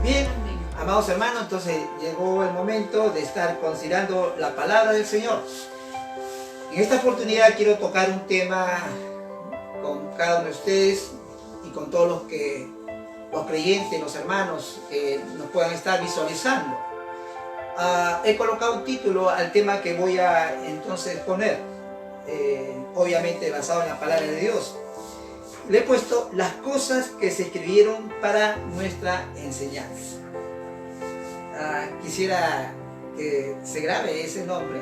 Bien, amados hermanos, entonces llegó el momento de estar considerando la palabra del Señor. En esta oportunidad quiero tocar un tema con cada uno de ustedes y con todos los creyentes, los hermanos que nos puedan estar visualizando. He colocado un título al tema que voy a entonces poner, obviamente basado en la palabra de Dios. Le he puesto las cosas que se escribieron para nuestra enseñanza. Quisiera que se grabe ese nombre,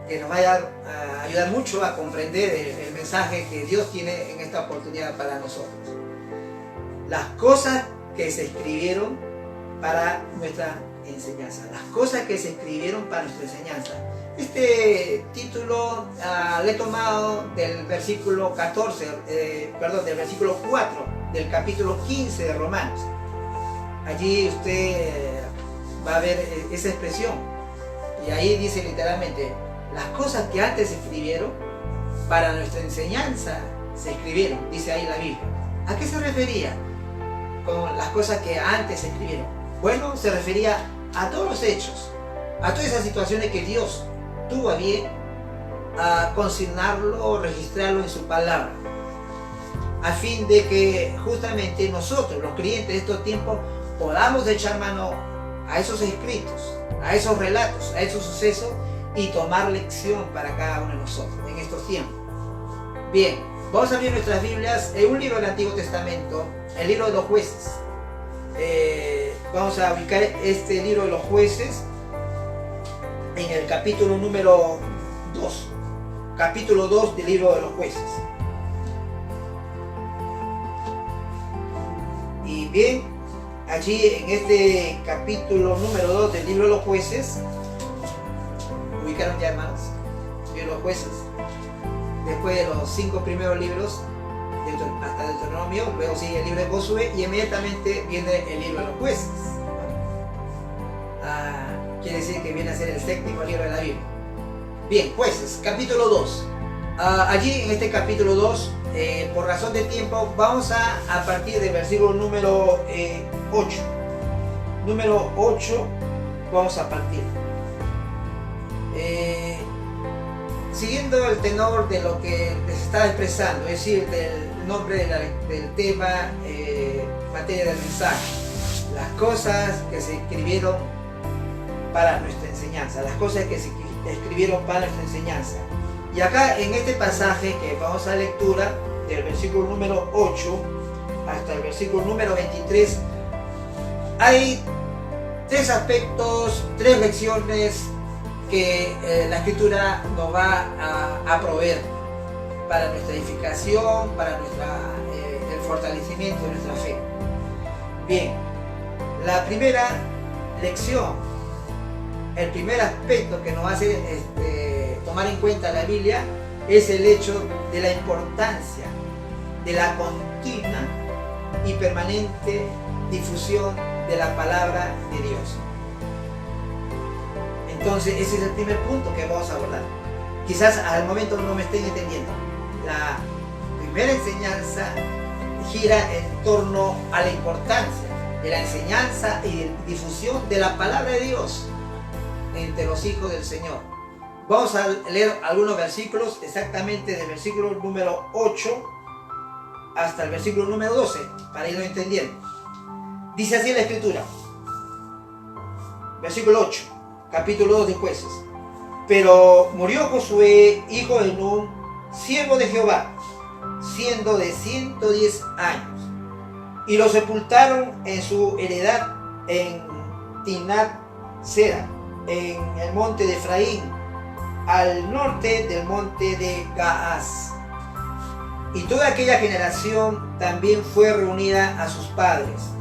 que nos vaya a ayudar mucho a comprender el mensaje que Dios tiene en esta oportunidad para nosotros. Las cosas que se escribieron para nuestra enseñanza. Las cosas que se escribieron para nuestra enseñanza. Este título lo he tomado del versículo 4 del capítulo 15 de Romanos. Allí usted va a ver esa expresión. Y ahí dice literalmente, las cosas que antes se escribieron para nuestra enseñanza se escribieron, dice ahí la Biblia. ¿A qué se refería con las cosas que antes se escribieron? Bueno, se refería a todos los hechos, a todas esas situaciones que Dios tuvo a bien a consignarlo o registrarlo en su palabra, a fin de que justamente nosotros, los creyentes de estos tiempos, podamos echar mano a esos escritos, a esos relatos, a esos sucesos y tomar lección para cada uno de nosotros en estos tiempos. Bien, vamos a abrir nuestras Biblias en un libro del Antiguo Testamento, el libro de los Jueces. Vamos a ubicar este libro de los Jueces en el capítulo número 2. Capítulo 2 del libro de los Jueces. Y bien, allí en este capítulo número 2 del libro de los Jueces, ubicaron ya, hermanos, el libro de los Jueces, después de los 5 primeros libros hasta Deuteronomio, luego sigue el libro de Josué y inmediatamente viene el libro de los Jueces. Quiere decir que viene a ser el séptimo libro de la Biblia. Bien, Jueces, capítulo 2. Allí en este capítulo 2, por razón de tiempo, vamos a partir del versículo número 8. Número 8, vamos a partir. Siguiendo el tenor de lo que les estaba expresando, es decir, del nombre del tema, materia del mensaje, las cosas que se escribieron para nuestra enseñanza, las cosas que se escribieron para nuestra enseñanza. Y acá en este pasaje que vamos a lectura, del versículo número 8 hasta el versículo número 23, hay tres aspectos, tres lecciones que la Escritura nos va a proveer para nuestra edificación, para el fortalecimiento de nuestra fe. Bien, la primera lección, el primer aspecto que nos hace tomar en cuenta la Biblia es el hecho de la importancia de la continua y permanente difusión de la palabra de Dios. Entonces ese es el primer punto que vamos a abordar. Quizás al momento no me estén entendiendo. La primera enseñanza gira en torno a la importancia de la enseñanza y difusión de la palabra de Dios entre los hijos del Señor. Vamos a leer algunos versículos, exactamente del versículo número 8 hasta el versículo número 12, para irlo entendiendo. Dice así la Escritura, versículo 8, capítulo 2 de Jueces. Pero murió Josué, hijo de Nun, siervo de Jehová, siendo de 110 años, y lo sepultaron en su heredad en Timnat Sera, en el monte de Efraín, al norte del monte de Gaas. Y toda aquella generación también fue reunida a sus padres.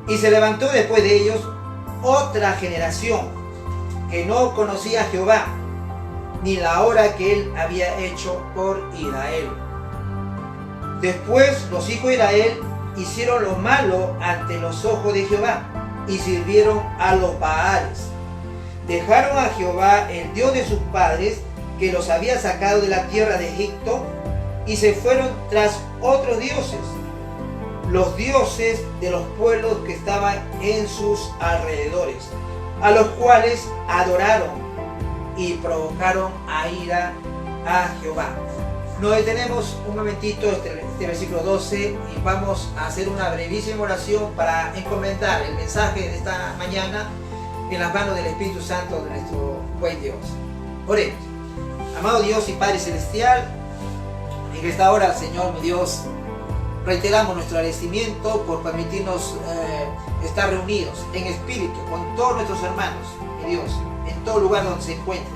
Y se levantó después de ellos otra generación que no conocía a Jehová, ni la obra que él había hecho por Israel. Después los hijos de Israel hicieron lo malo ante los ojos de Jehová y sirvieron a los Baales. Dejaron a Jehová, el Dios de sus padres, que los había sacado de la tierra de Egipto, y se fueron tras otros dioses, los dioses de los pueblos que estaban en sus alrededores, a los cuales adoraron y provocaron a ira a Jehová. Nos detenemos un momentito este versículo 12 y vamos a hacer una brevísima oración para encomendar el mensaje de esta mañana en las manos del Espíritu Santo de nuestro buen Dios. Oremos. Amado Dios y Padre Celestial, en esta hora, Señor, mi Dios, reiteramos nuestro agradecimiento por permitirnos estar reunidos en espíritu con todos nuestros hermanos, mi Dios, en todo lugar donde se encuentren,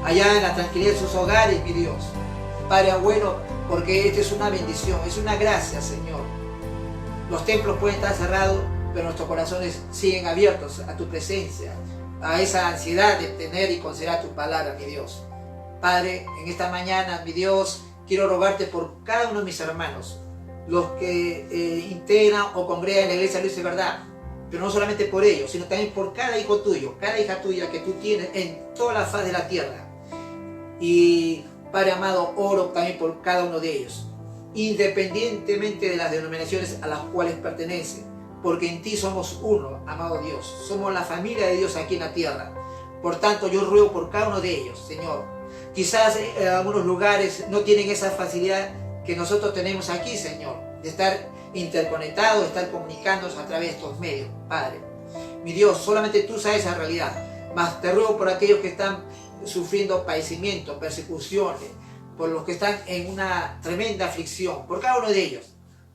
allá en la tranquilidad de sus hogares, mi Dios. Padre bueno, porque esta es una bendición, es una gracia, Señor. Los templos pueden estar cerrados, pero nuestros corazones siguen abiertos a tu presencia, a esa ansiedad de tener y considerar tu palabra, mi Dios. Padre, en esta mañana, mi Dios, quiero rogarte por cada uno de mis hermanos, los que integran o congregan en la iglesia Luz de Verdad, pero no solamente por ellos, sino también por cada hijo tuyo, cada hija tuya que tú tienes en toda la faz de la tierra. Y Padre amado, oro también por cada uno de ellos, independientemente de las denominaciones a las cuales pertenecen, porque en ti somos uno, amado Dios, somos la familia de Dios aquí en la tierra. Por tanto, yo ruego por cada uno de ellos, Señor. Quizás en algunos lugares no tienen esa facilidad que nosotros tenemos aquí, Señor, de estar interconectados, de estar comunicándonos a través de estos medios, Padre. Mi Dios, solamente tú sabes esa realidad, mas te ruego por aquellos que están sufriendo padecimientos, persecuciones, por los que están en una tremenda aflicción, por cada uno de ellos,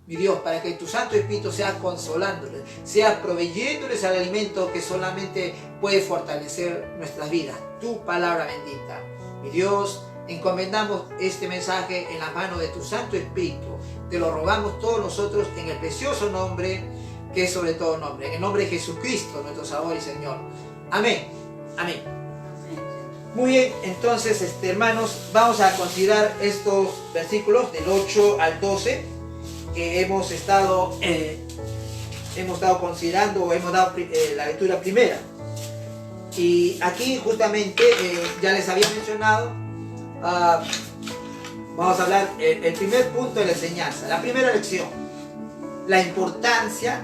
mi Dios, para que tu Santo Espíritu sea consolándoles, sea proveyéndoles el alimento que solamente puede fortalecer nuestras vidas, tu palabra bendita. Mi Dios, encomendamos este mensaje en las manos de tu Santo Espíritu. Te lo rogamos todos nosotros en el precioso nombre que es sobre todo nombre, en el nombre de Jesucristo, nuestro Salvador y Señor. Amén. Amén. Muy bien, entonces, hermanos, vamos a considerar estos versículos del 8 al 12 que hemos estado considerando o hemos dado la lectura primera. Y aquí justamente ya les había mencionado, vamos a hablar el primer punto de la enseñanza, la primera lección, la importancia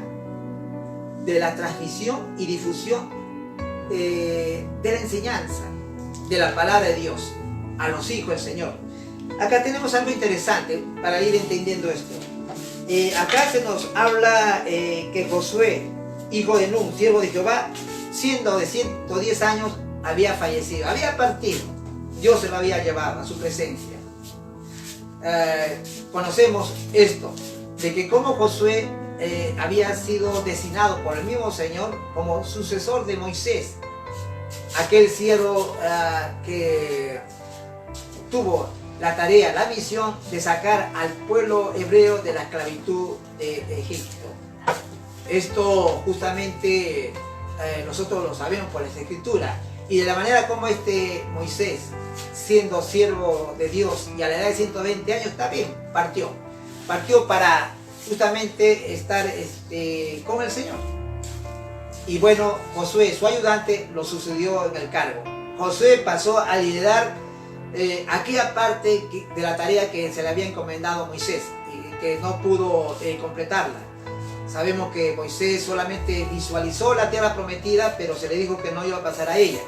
de la transmisión y difusión de la enseñanza de la palabra de Dios a los hijos del Señor. Acá tenemos algo interesante para ir entendiendo esto. Acá se nos habla que Josué, hijo de Nun, siervo de Jehová, siendo de 110 años, había fallecido, había partido. Dios se lo había llevado a su presencia. Conocemos esto, de que como Josué había sido designado por el mismo Señor como sucesor de Moisés, aquel siervo que tuvo la tarea, la misión de sacar al pueblo hebreo de la esclavitud de Egipto. Esto justamente nosotros lo sabemos por las Escrituras, y de la manera como Moisés, siendo siervo de Dios y a la edad de 120 años, también partió para justamente estar con el Señor. Y bueno, Josué, su ayudante, lo sucedió en el cargo. Josué pasó a liderar aquella parte de la tarea que se le había encomendado a Moisés y que no pudo completarla. Sabemos que Moisés solamente visualizó la tierra prometida, pero se le dijo que no iba a pasar a ella.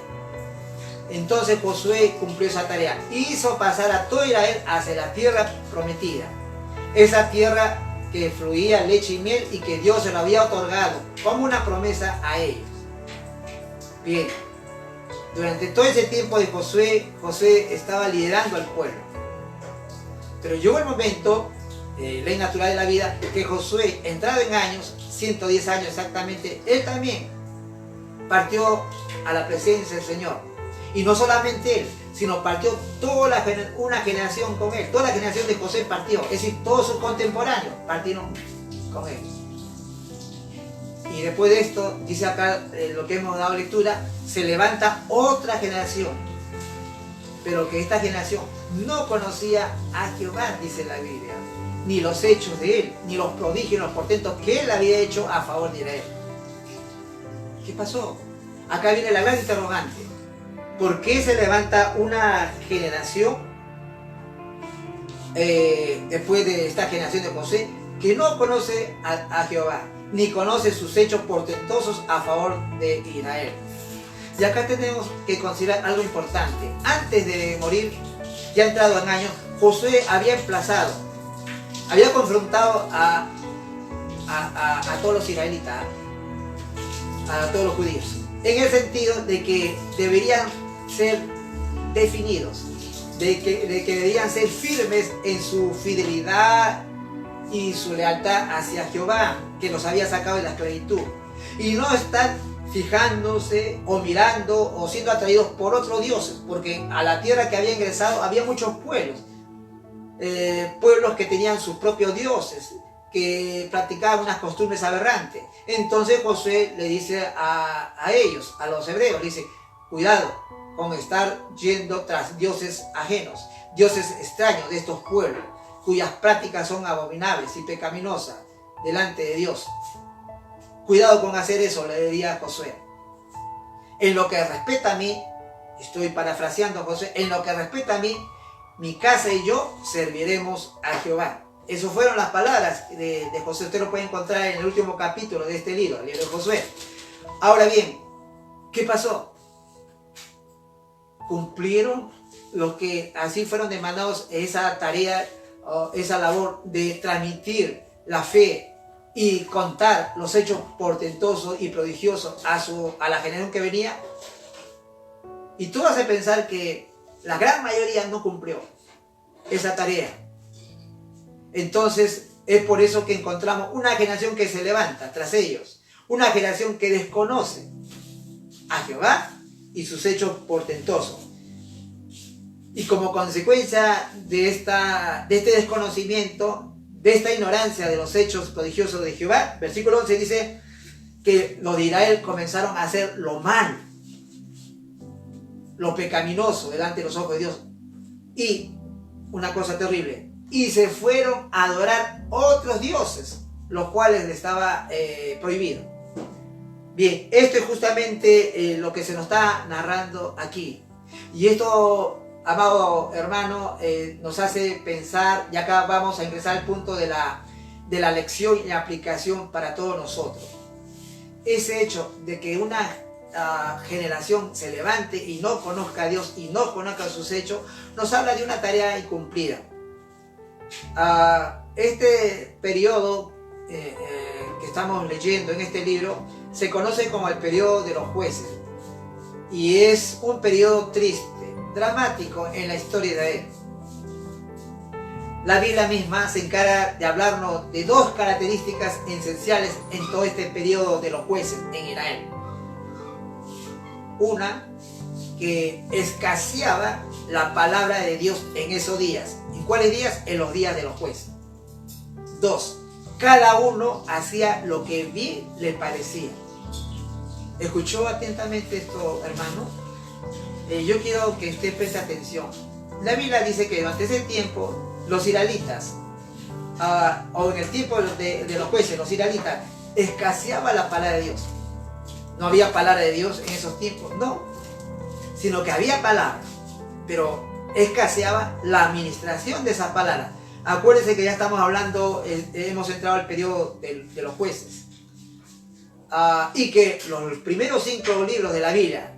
Entonces Josué cumplió esa tarea, hizo pasar a todo Israel hacia la tierra prometida, esa tierra que fluía leche y miel y que Dios se lo había otorgado como una promesa a ellos. Bien, durante todo ese tiempo de Josué estaba liderando al pueblo, pero llegó el momento, ley natural de la vida, que Josué, entrado en años, 110 años exactamente, él también partió a la presencia del Señor. Y no solamente él, sino partió toda una generación con él. Toda la generación de José partió, es decir, todos sus contemporáneos partieron con él. Y después de esto, dice acá lo que hemos dado lectura, se levanta otra generación, pero que esta generación no conocía a Jehová, dice la Biblia, ni los hechos de él, ni los prodigios, los portentos que él había hecho a favor de Israel. ¿Qué pasó? Acá viene la gran interrogante. ¿Por qué se levanta una generación después de esta generación de José que no conoce a Jehová, ni conoce sus hechos portentosos a favor de Israel. Y acá tenemos que considerar algo importante. Antes de morir, ya entrado en años, Josué había emplazado, había confrontado a todos los israelitas, a todos los judíos, en el sentido de que deberían ser definidos, de que deberían ser firmes en su fidelidad y su lealtad hacia Jehová, que los había sacado de la esclavitud, y no estar fijándose o mirando o siendo atraídos por otros dioses, porque a la tierra que había ingresado había muchos pueblos, pueblos que tenían sus propios dioses, que practicaban unas costumbres aberrantes. Entonces Josué le dice a ellos, a los hebreos, le dice: cuidado con estar yendo tras dioses ajenos, dioses extraños de estos pueblos, cuyas prácticas son abominables y pecaminosas delante de Dios. Cuidado con hacer eso, le diría a Josué. En lo que respecta a mí, estoy parafraseando a Josué, en lo que respecta a mí, mi casa y yo serviremos a Jehová. Esas fueron las palabras de Josué. Usted lo puede encontrar en el último capítulo de este libro, el libro de Josué. Ahora bien, ¿qué pasó? Cumplieron lo que así fueron demandados, esa tarea, esa labor de transmitir la fe y contar los hechos portentosos y prodigiosos a la generación que venía. Y tú vas a pensar que la gran mayoría no cumplió esa tarea. Entonces es por eso que encontramos una generación que se levanta tras ellos, una generación que desconoce a Jehová y sus hechos portentosos. Y como consecuencia de este desconocimiento, de esta ignorancia de los hechos prodigiosos de Jehová, versículo 11 dice que los de Israel comenzaron a hacer lo malo, lo pecaminoso delante de los ojos de Dios. Y una cosa terrible, y se fueron a adorar otros dioses, los cuales les estaba prohibido. Bien, esto es justamente lo que se nos está narrando aquí. Y esto, amado hermano, nos hace pensar, y acá vamos a ingresar al punto de la lección y aplicación para todos nosotros. Ese hecho de que una generación se levante y no conozca a Dios y no conozca sus hechos, nos habla de una tarea incumplida. Este periodo que estamos leyendo en este libro se conoce como el periodo de los jueces, y es un periodo triste, dramático en la historia de Israel. La Biblia misma se encarga de hablarnos de dos características esenciales en todo este periodo de los jueces en Israel. Una, que escaseaba la palabra de Dios en esos días. ¿En cuáles días? En los días de los jueces. Dos, cada uno hacía lo que bien le parecía. ¿Escuchó atentamente esto, hermano? Yo quiero que usted preste atención. La Biblia dice que durante ese tiempo los israelitas, o en el tiempo de los jueces, los israelitas, escaseaba la palabra de Dios. No había palabra de Dios en esos tiempos, no, sino que había palabra, pero escaseaba la administración de esa palabra. Acuérdense que ya estamos hablando, hemos entrado al periodo de los jueces, y que los primeros 5 libros de la Biblia,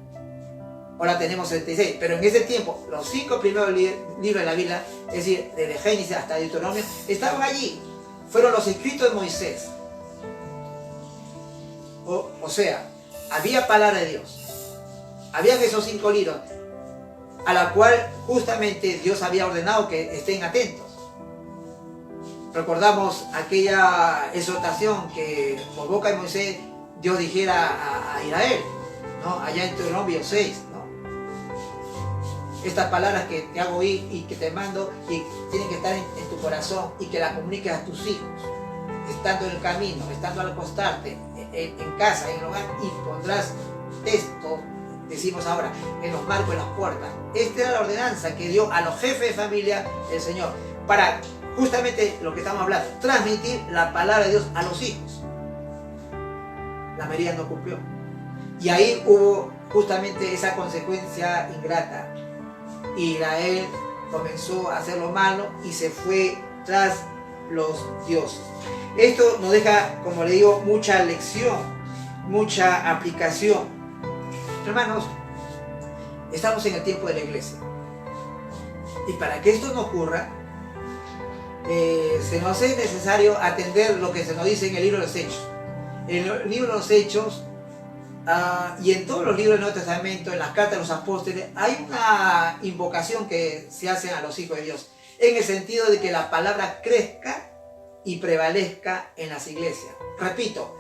ahora tenemos 76, pero en ese tiempo los 5 primeros libros de la Biblia, es decir, desde Génesis hasta Deuteronomio, estaban allí, fueron los escritos de Moisés. O sea, había palabra de Dios, habían esos 5 libros, a la cual justamente Dios había ordenado que estén atentos. Recordamos aquella exhortación que por boca de Moisés Dios dijera a Israel, ¿no? Allá en Deuteronomio 6, ¿no? Estas palabras que te hago oír y que te mando, y tienen que estar en tu corazón, y que las comuniques a tus hijos, estando en el camino, estando al acostarte, en casa, en el hogar, y pondrás esto, decimos ahora, en los marcos de las puertas. Esta era la ordenanza que dio a los jefes de familia el Señor, para justamente lo que estamos hablando, transmitir la palabra de Dios a los hijos. La mayoría no cumplió, y ahí hubo justamente esa consecuencia ingrata. Israel comenzó a hacer lo malo y se fue tras los dioses. Esto nos deja, como le digo, mucha lección, mucha aplicación. Hermanos, estamos en el tiempo de la iglesia. Y para que esto no ocurra, se nos es necesario atender lo que se nos dice en el libro de los Hechos. En el libro de los Hechos y en todos los libros del Nuevo Testamento, en las cartas de los apóstoles, hay una invocación que se hace a los hijos de Dios, en el sentido de que la palabra crezca y prevalezca en las iglesias. Repito,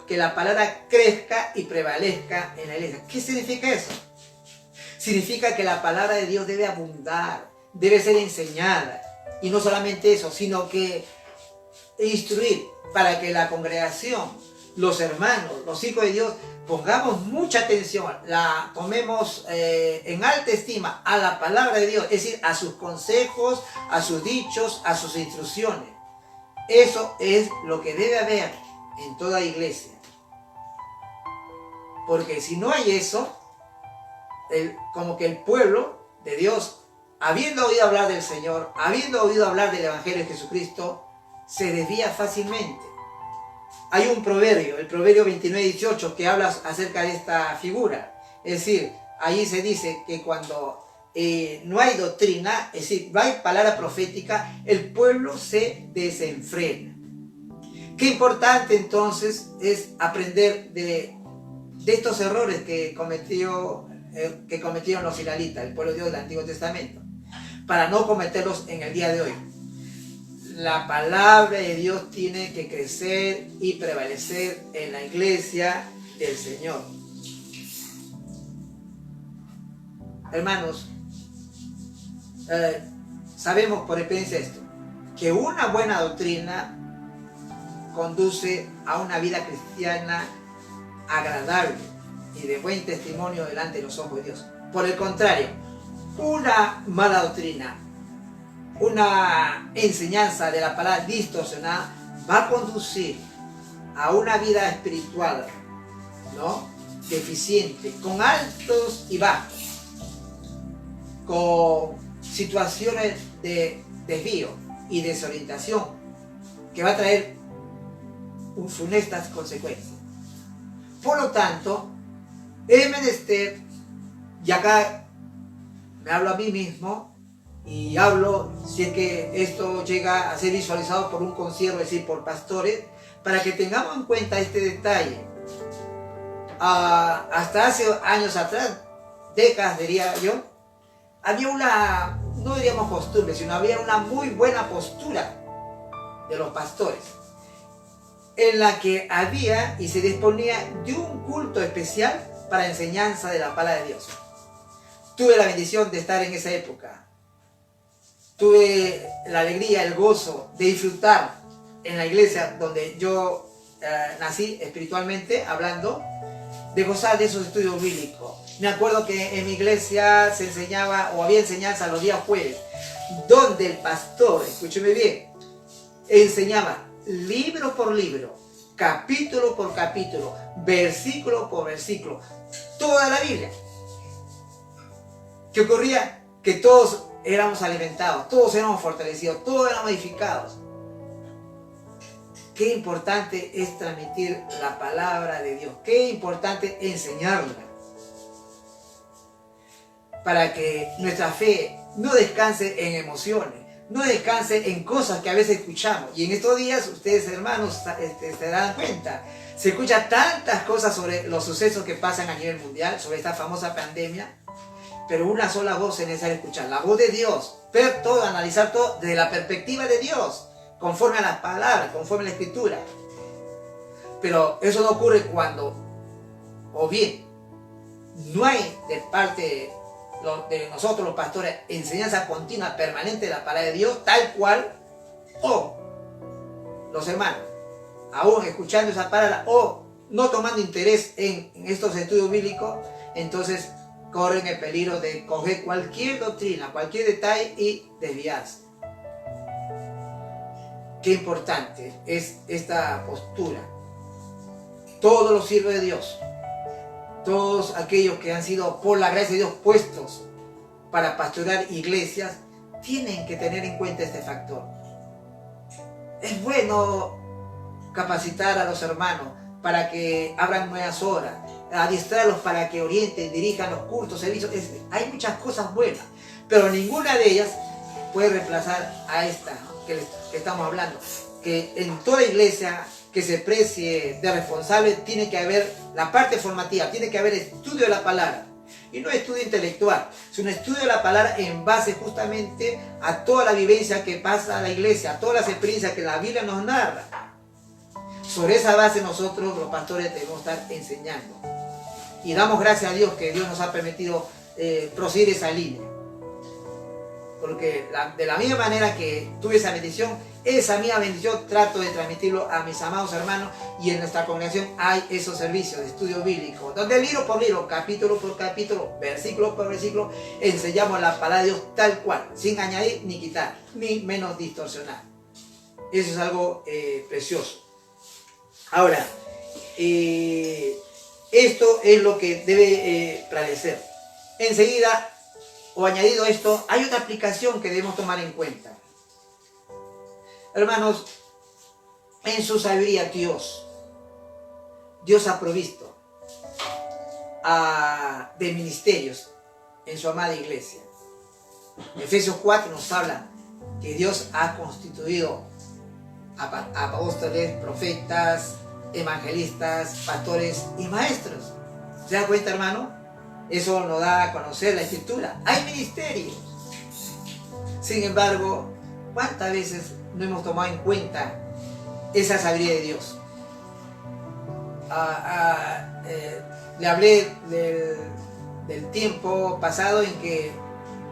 que la palabra crezca y prevalezca en la iglesia. ¿Qué significa eso? Significa que la palabra de Dios debe abundar, debe ser enseñada. Y no solamente eso, sino que instruir para que la congregación, los hermanos, los hijos de Dios, pongamos mucha atención, la tomemos en alta estima a la palabra de Dios, es decir, a sus consejos, a sus dichos, a sus instrucciones. Eso es lo que debe haber en toda iglesia. Porque si no hay eso, como que el pueblo de Dios, habiendo oído hablar del Señor, habiendo oído hablar del Evangelio de Jesucristo, se desvía fácilmente. Hay un proverbio, el proverbio 29:18, que habla acerca de esta figura. Es decir, allí se dice que cuando no hay doctrina, es decir, no hay palabra profética, el pueblo se desenfrena. Qué importante entonces es aprender de estos errores que cometieron los israelitas, el pueblo de Dios del Antiguo Testamento, para no cometerlos en el día de hoy. La palabra de Dios tiene que crecer y prevalecer en la iglesia del Señor. Hermanos, sabemos por experiencia esto, que una buena doctrina conduce a una vida cristiana agradable y de buen testimonio delante de los ojos de Dios. Por el contrario, una mala doctrina, una enseñanza de la palabra distorsionada, va a conducir a una vida espiritual, ¿no?, deficiente, con altos y bajos, con situaciones de desvío y desorientación que va a traer funestas consecuencias. Por lo tanto, es menester, y acá me hablo a mí mismo, y hablo si es que esto llega a ser visualizado por un consiervo, es decir, por pastores, para que tengamos en cuenta este detalle. Hasta hace años atrás, décadas diría yo, había una, no diríamos costumbre, sino había una muy buena postura de los pastores, en la que había y se disponía de un culto especial para enseñanza de la palabra de Dios. Tuve la bendición de estar en esa época. Tuve la alegría, el gozo de disfrutar en la iglesia donde yo nací espiritualmente hablando, de gozar de esos estudios bíblicos. Me acuerdo que en mi iglesia se enseñaba, o había enseñanza los días jueves, donde el pastor, escúcheme bien, enseñaba libro por libro, capítulo por capítulo, versículo por versículo, toda la Biblia. ¿Qué ocurría? Que todos éramos alimentados, todos éramos fortalecidos, todos éramos edificados. Qué importante es transmitir la palabra de Dios, qué importante enseñarla, para que nuestra fe no descanse en emociones, no descanse en cosas que a veces escuchamos. Y en estos días, ustedes hermanos se dan cuenta, se escucha tantas cosas sobre los sucesos que pasan a nivel mundial, sobre esta famosa pandemia, pero una sola voz es necesaria escuchar, la voz de Dios, ver todo, analizar todo desde la perspectiva de Dios, conforme a las palabras, conforme a la Escritura. Pero eso no ocurre cuando, o bien, no hay de parte de nosotros los pastores enseñanza continua, permanente de la palabra de Dios, tal cual, o los hermanos, aún escuchando esa palabra, o no tomando interés en estos estudios bíblicos, entonces corren el peligro de coger cualquier doctrina, cualquier detalle y desviarse. Qué importante es esta postura. Todos los siervos de Dios, todos aquellos que han sido por la gracia de Dios puestos para pastorear iglesias, tienen que tener en cuenta este factor. es bueno capacitar a los hermanos para que abran nuevas horas, adiestrarlos para que orienten, dirijan los cultos, servicios. Hay muchas cosas buenas, pero ninguna de ellas puede reemplazar a esta, ¿no?, que estamos hablando. Que en toda iglesia que se precie de responsable tiene que haber la parte formativa, tiene que haber estudio de la palabra. Y no estudio intelectual, sino estudio de la palabra en base justamente a toda la vivencia que pasa a la iglesia, a todas las experiencias que la Biblia nos narra. Sobre esa base nosotros los pastores debemos estar enseñando. Y damos gracias a Dios que Dios nos ha permitido proseguir esa línea. Porque de la misma manera que tuve esa bendición trato de transmitirlo a mis amados hermanos, y en nuestra congregación hay esos servicios de estudio bíblico, donde libro por libro, capítulo por capítulo, versículo por versículo, enseñamos la palabra de Dios tal cual, sin añadir ni quitar, ni menos distorsionar. Eso es algo precioso. Ahora, esto es lo que debe prevalecer. Enseguida, o añadido esto, hay otra aplicación que debemos tomar en cuenta. Hermanos, en su sabiduría Dios ha provisto de ministerios en su amada iglesia. Efesios 4 nos habla que Dios ha constituido apóstoles, profetas, evangelistas, pastores y maestros. ¿Se da cuenta, hermano? Eso nos da a conocer la Escritura. Hay ministerios. Sin embargo, ¿cuántas veces no hemos tomado en cuenta esa sabiduría de Dios? Le hablé del tiempo pasado en que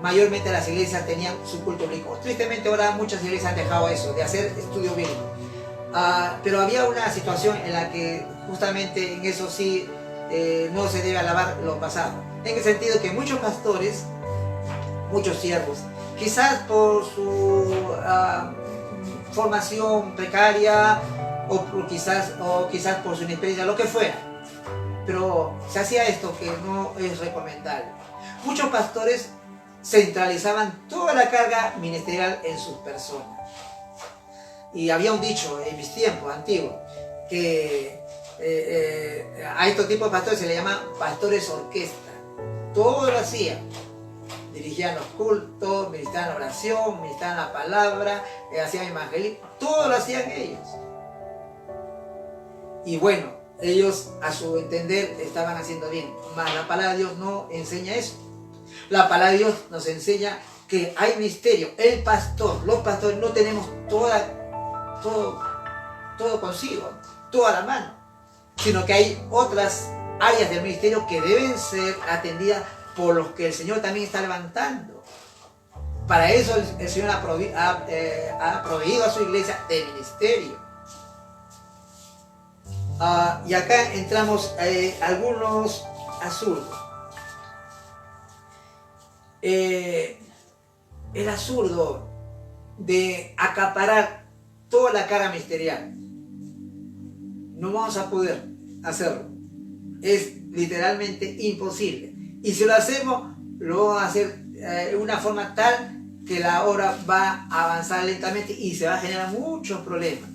mayormente las iglesias tenían su culto bíblico. Tristemente ahora muchas iglesias han dejado eso, de hacer estudio bíblico. Pero había una situación en la que justamente en eso sí no se debe alabar lo pasado. En el sentido que muchos pastores, muchos siervos, quizás por su formación precaria o quizás por su inexperiencia, lo que fuera, pero se hacía esto que no es recomendable. Muchos pastores centralizaban toda la carga ministerial en sus personas. Y había un dicho en mis tiempos antiguos que a estos tipos de pastores se les llama pastores orquesta. Todo lo hacían. Dirigían los cultos, ministraban la oración, ministraban la palabra, hacían evangelismo. Todo lo hacían ellos. Y bueno, ellos a su entender estaban haciendo bien. Mas la palabra de Dios no enseña eso. La palabra de Dios nos enseña que hay misterio. El pastor, los pastores no tenemos todo consigo, toda la mano, sino que hay otras áreas del ministerio que deben ser atendidas por los que el Señor también está levantando. Para eso el Señor ha proveído a su iglesia de ministerio. Y acá entramos algunos absurdos. El absurdo de acaparar toda la carga ministerial. No vamos a poder hacerlo. Es literalmente imposible. Y si lo hacemos, lo vamos a hacer de una forma tal que la obra va a avanzar lentamente y se va a generar muchos problemas.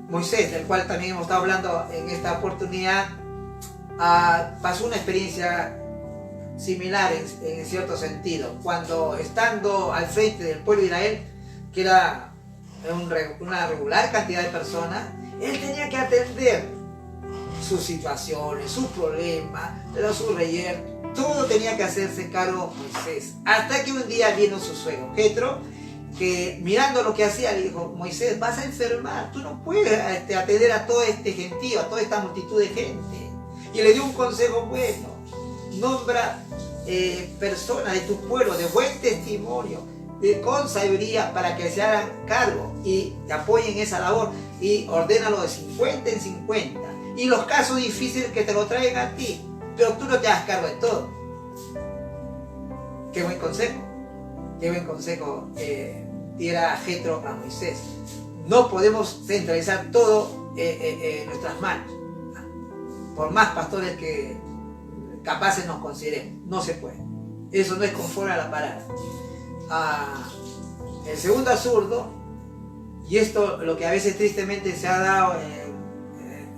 Moisés, del cual también hemos estado hablando en esta oportunidad, pasó una experiencia similar en cierto sentido, cuando estando al frente del pueblo de Israel, que era una regular cantidad de personas, él tenía que atender sus situaciones, sus problemas, sus reyes, todo tenía que hacerse cargo Moisés. Hasta que un día vino su suegro, Jetro, que mirando lo que hacía le dijo: Moisés, vas a enfermar, tú no puedes atender a todo este gentío, a toda esta multitud de gente. Y le dio un consejo bueno: nombra personas de tu pueblo de buen testimonio, con sabiduría, para que se hagan cargo y te apoyen esa labor, y ordénalo de 50 en 50. Y los casos difíciles que te lo traigan a ti, pero tú no te hagas cargo de todo. Qué buen consejo. Qué buen consejo diera Jetro a Moisés. No podemos centralizar todo en nuestras manos. Por más pastores que capaces nos consideremos, no se puede. Eso no es conforme a la palabra. El segundo absurdo Y esto lo que a veces tristemente se ha dado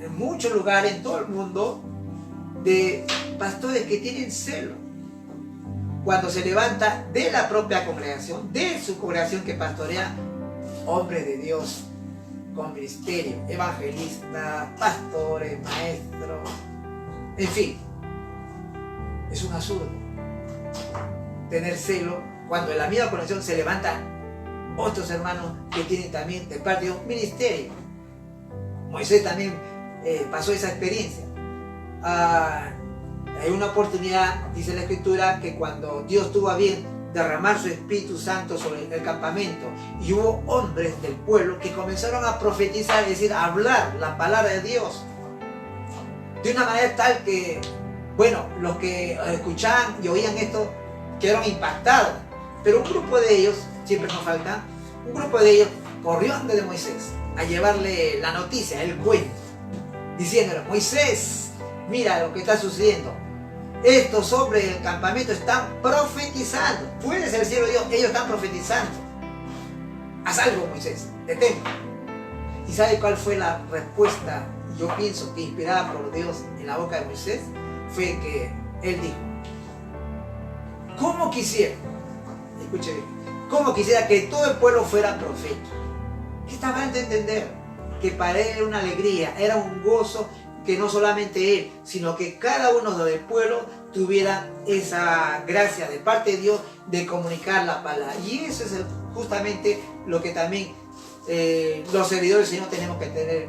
en muchos lugares, en todo el mundo, de pastores que tienen celo cuando se levanta de la propia congregación, de su congregación que pastorea, hombres de Dios con ministerio, evangelistas, pastores, maestros, en fin. Es un absurdo tener celo cuando en la misma congregación se levantan otros hermanos que tienen también de parte de un ministerio. Moisés también pasó esa experiencia. Hay una oportunidad, dice la Escritura, que cuando Dios tuvo a bien derramar su Espíritu Santo sobre el campamento, y hubo hombres del pueblo que comenzaron a profetizar, es decir, a hablar la palabra de Dios de una manera tal que, bueno, los que escuchaban y oían esto quedaron impactados, pero un grupo de ellos, siempre nos falta, un grupo de ellos corrió ante de Moisés a llevarle la noticia, el cuento, diciéndole: Moisés, mira lo que está sucediendo. Estos hombres del campamento están profetizando. Tú eres el cielo de Dios, ellos están profetizando. Haz algo, Moisés, detente. ¿Y sabe cuál fue la respuesta? Yo pienso que inspirada por Dios en la boca de Moisés, fue que él dijo: ¿cómo quisiera? Escuche bien. ¿Cómo quisiera que todo el pueblo fuera profeta? ¿Qué estaba dando a entender? Que para él era una alegría, era un gozo, que no solamente él, sino que cada uno del pueblo tuviera esa gracia de parte de Dios de comunicar la palabra. Y eso es justamente lo que también los servidores del Señor tenemos que tener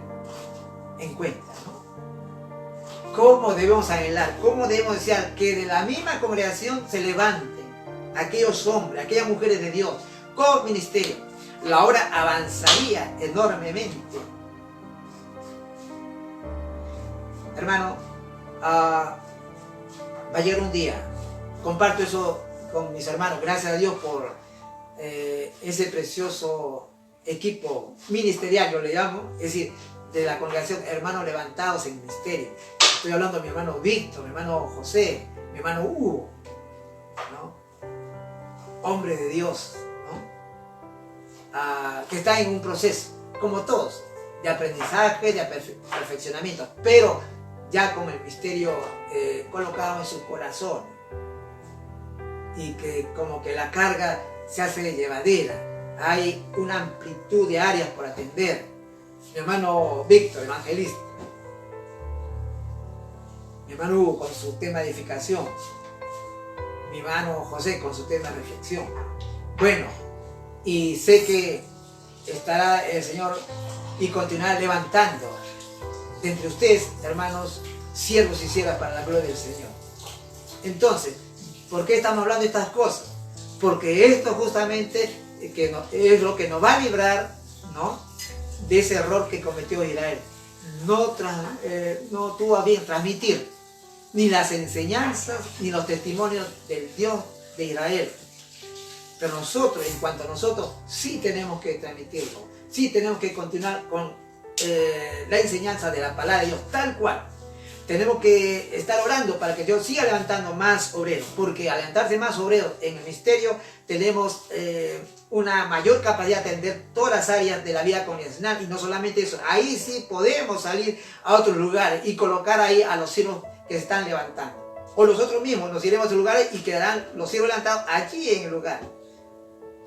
en cuenta, ¿no? ¿Cómo debemos anhelar? ¿Cómo debemos desear que de la misma congregación se levanten aquellos hombres, aquellas mujeres de Dios con ministerio? La obra avanzaría enormemente. Hermano, va a llegar un día, comparto eso con mis hermanos, gracias a Dios por ese precioso equipo ministerial, yo le llamo, es decir, de la congregación, hermanos levantados en ministerio. Estoy hablando de mi hermano Víctor, mi hermano José, mi hermano Hugo, ¿no? Hombre de Dios, ¿no? Que está en un proceso, como todos, de aprendizaje, de perfeccionamiento, pero ya con el misterio colocado en su corazón, y que como que la carga se hace llevadera. Hay una amplitud de áreas por atender. Mi hermano Víctor, evangelista. Mi hermano Hugo con su tema de edificación. Mi hermano José con su tema de reflexión. Bueno, y sé que estará el Señor y continuará levantando de entre ustedes, hermanos, siervos y siervas para la gloria del Señor. Entonces, ¿por qué estamos hablando de estas cosas? Porque esto justamente es lo que nos va a librar, ¿no?, de ese error que cometió Israel. No tuvo a bien transmitir ni las enseñanzas ni los testimonios del Dios de Israel. Pero nosotros, en cuanto a nosotros, sí tenemos que transmitirlo. Sí tenemos que continuar con la enseñanza de la palabra de Dios tal cual. Tenemos que estar orando para que Dios siga levantando más obreros, porque al levantarse más obreros en el ministerio tenemos una mayor capacidad de atender todas las áreas de la vida congregacional. Y no solamente eso, ahí sí podemos salir a otros lugares y colocar ahí a los siervos que se están levantando. O nosotros mismos nos iremos a otros lugares y quedarán los siervos levantados allí en el lugar.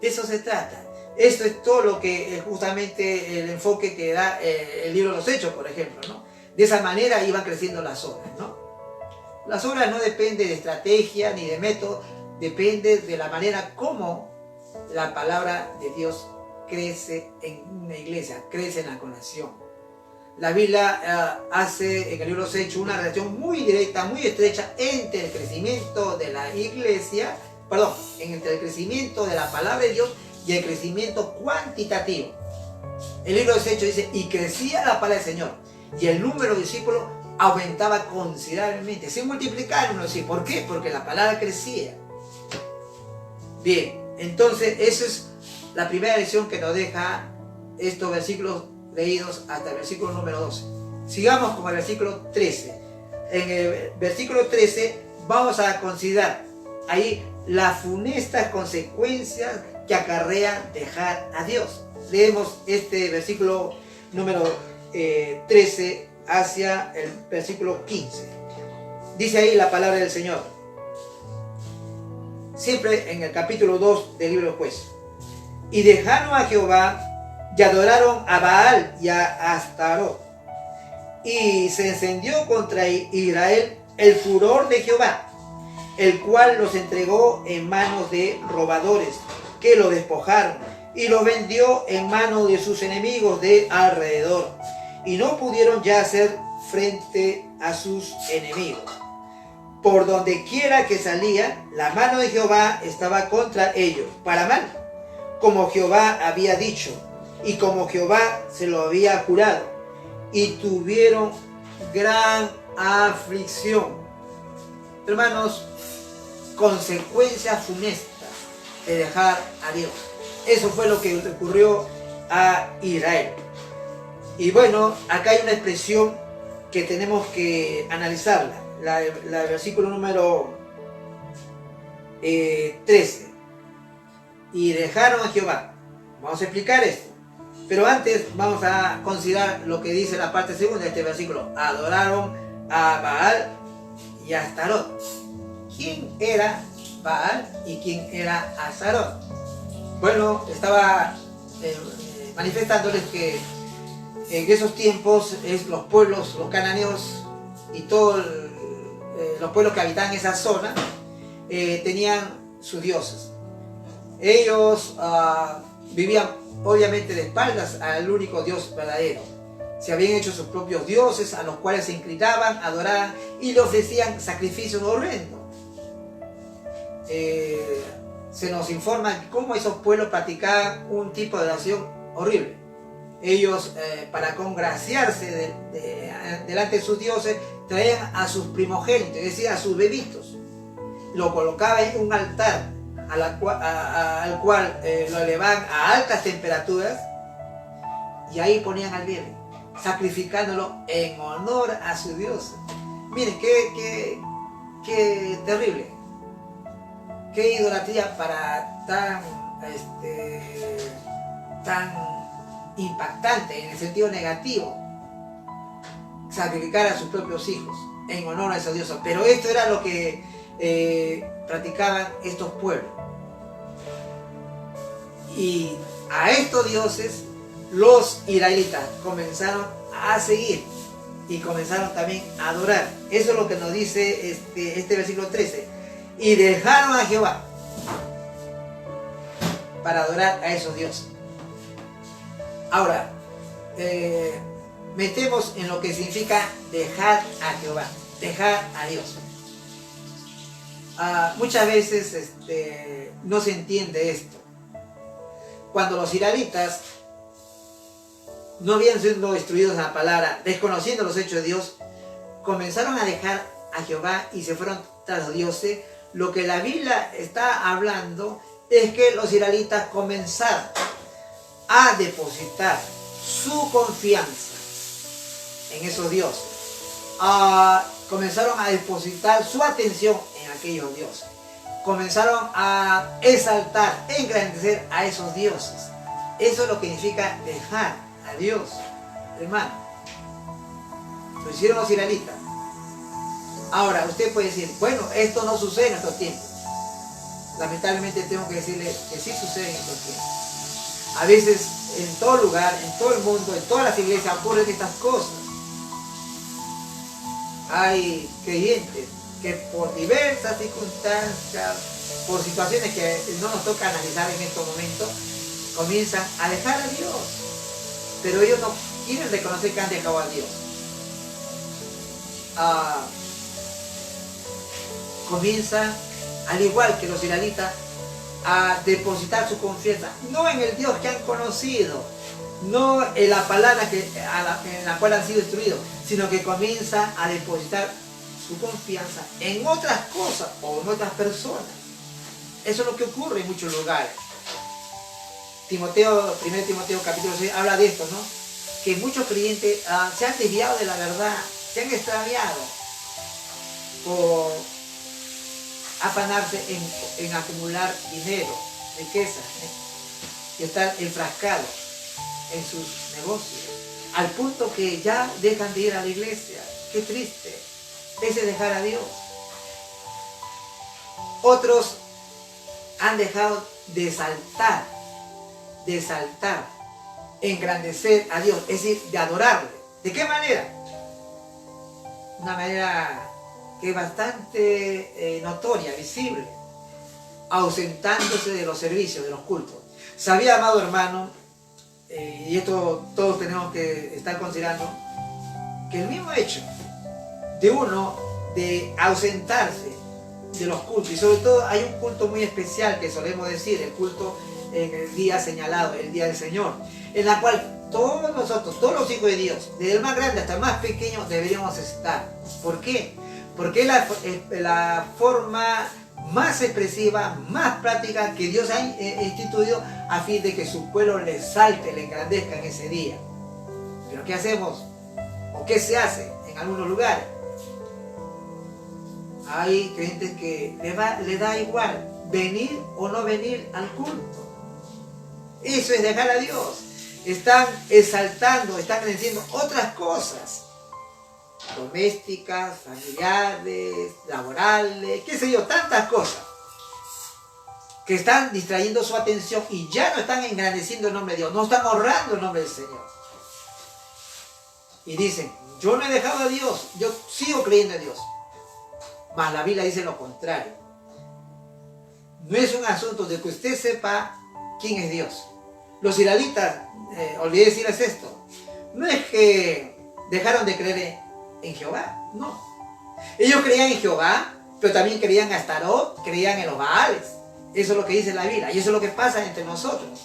De eso se trata. Esto es todo lo que justamente el enfoque que da el libro de los Hechos, por ejemplo, ¿no? De esa manera iban creciendo las obras, ¿no? Las obras no dependen de estrategia ni de método, depende de la manera como la palabra de Dios crece en una iglesia, crece en la congregación. La Biblia hace en el libro de los Hechos una relación muy directa, muy estrecha entre el crecimiento de la iglesia, entre el crecimiento de la palabra de Dios y el crecimiento cuantitativo. El libro de los Hechos dice: y crecía la palabra del Señor, y el número de discípulos aumentaba considerablemente, se multiplicaron los discípulos. ¿Por qué? Porque la palabra crecía. Bien, entonces esa es la primera lección que nos deja estos versículos leídos hasta el versículo número 12. Sigamos con el versículo 13. En el versículo 13 vamos a considerar ahí las funestas consecuencias que acarrea dejar a Dios. Leemos este versículo número 13 hacia el versículo 15. Dice ahí la palabra del Señor, siempre en el capítulo 2 del libro de Jueces. Y dejaron a Jehová y adoraron a Baal y a Astarot. Y se encendió contra Israel el furor de Jehová, el cual los entregó en manos de robadores, que lo despojaron, y lo vendió en manos de sus enemigos de alrededor, y no pudieron ya hacer frente a sus enemigos. Por donde quiera que salía, la mano de Jehová estaba contra ellos, para mal, como Jehová había dicho, y como Jehová se lo había jurado, y tuvieron gran aflicción. Hermanos, consecuencias funestas de dejar a Dios. Eso fue lo que ocurrió a Israel. Y bueno, acá hay una expresión que tenemos que analizarla. La versículo número 13. Y dejaron a Jehová. Vamos a explicar esto. Pero antes vamos a considerar lo que dice la parte segunda de este versículo. Adoraron a Baal y a Astarot. ¿Quién era Baal y quién era Astarot? Bueno, estaba manifestándoles que en esos tiempos los pueblos, los cananeos y todos los pueblos que habitaban esa zona tenían sus dioses. Ellos vivían obviamente de espaldas al único Dios verdadero. Se habían hecho sus propios dioses a los cuales se inclinaban, adoraban y le ofrecían sacrificios horrendos. Se nos informa cómo esos pueblos practicaban un tipo de oración horrible. Ellos, para congraciarse delante de sus dioses, traían a sus primogénitos, es decir, a sus bebitos. Lo colocaban en un altar al cual lo elevaban a altas temperaturas y ahí ponían al bebé, sacrificándolo en honor a su dios. Miren, qué terrible. Qué idolatría para tan impactante en el sentido negativo. Sacrificar a sus propios hijos en honor a esos dioses. Pero esto era lo que practicaban estos pueblos. Y a estos dioses los israelitas comenzaron a seguir y comenzaron también a adorar. Eso es lo que nos dice este versículo 13. Y dejaron a Jehová para adorar a esos dioses. Ahora, metemos en lo que significa dejar a Jehová, dejar a Dios. Muchas veces no se entiende esto. Cuando los israelitas no habían sido instruidos en la palabra, desconociendo los hechos de Dios, comenzaron a dejar a Jehová y se fueron tras los dioses. Lo que la Biblia está hablando es que los israelitas comenzaron a depositar su confianza en esos dioses. Comenzaron a depositar su atención en aquellos dioses. Comenzaron a exaltar, engrandecer a esos dioses. Eso es lo que significa dejar a Dios, hermano. Lo hicieron los israelitas. Ahora, usted puede decir, bueno, esto no sucede en estos tiempos. Lamentablemente tengo que decirle que sí sucede en estos tiempos. A veces, en todo lugar, en todo el mundo, en todas las iglesias ocurren estas cosas. Hay creyentes que por diversas circunstancias, por situaciones que no nos toca analizar en estos momentos, comienzan a dejar a Dios. Pero ellos no quieren reconocer que han dejado a Dios. Comienzan, al igual que los israelitas, a depositar su confianza, no en el Dios que han conocido, no en la palabra en la cual han sido instruidos, sino que comienzan a depositar su confianza en otras cosas o en otras personas. Eso es lo que ocurre en muchos lugares. 1 Timoteo capítulo 6 habla de esto, ¿no? Que muchos creyentes se han desviado de la verdad, se han extraviado por afanarse en acumular dinero, riquezas, y están enfrascados en sus negocios, al punto que ya dejan de ir a la iglesia. Qué triste, ese es dejar a Dios. Otros han dejado de exaltar, engrandecer a Dios, es decir, de adorarle. ¿De qué manera? Una manera que es bastante notoria, visible, ausentándose de los servicios, de los cultos. ¿Sabía, amado hermano, y esto todos tenemos que estar considerando, que el mismo hecho de uno de ausentarse de los cultos, y sobre todo hay un culto muy especial que solemos decir, el culto en el día señalado, el día del Señor, en la cual todos nosotros, todos los hijos de Dios, desde el más grande hasta el más pequeño, deberíamos estar. ¿Por qué? Porque es la forma más expresiva, más práctica que Dios ha instituido a fin de que su pueblo le salte, le engrandezca en ese día. Pero ¿qué hacemos? ¿O qué se hace en algunos lugares? Hay creyentes que le da igual venir o no venir al culto. Eso es dejar a Dios. Están exaltando, están diciendo otras cosas domésticas, familiares, laborales, qué sé yo, tantas cosas que están distrayendo su atención y ya no están engrandeciendo el nombre de Dios, no están honrando el nombre del Señor. Y dicen, yo no he dejado a Dios, yo sigo creyendo en Dios. Mas la Biblia dice lo contrario. No es un asunto de que usted sepa quién es Dios. Los israelitas, olvidé decirles esto, no es que dejaron de creer en Jehová, no. Ellos creían en Jehová, pero también creían en Astarot, creían en los Baales. Eso es lo que dice la Biblia y eso es lo que pasa entre nosotros.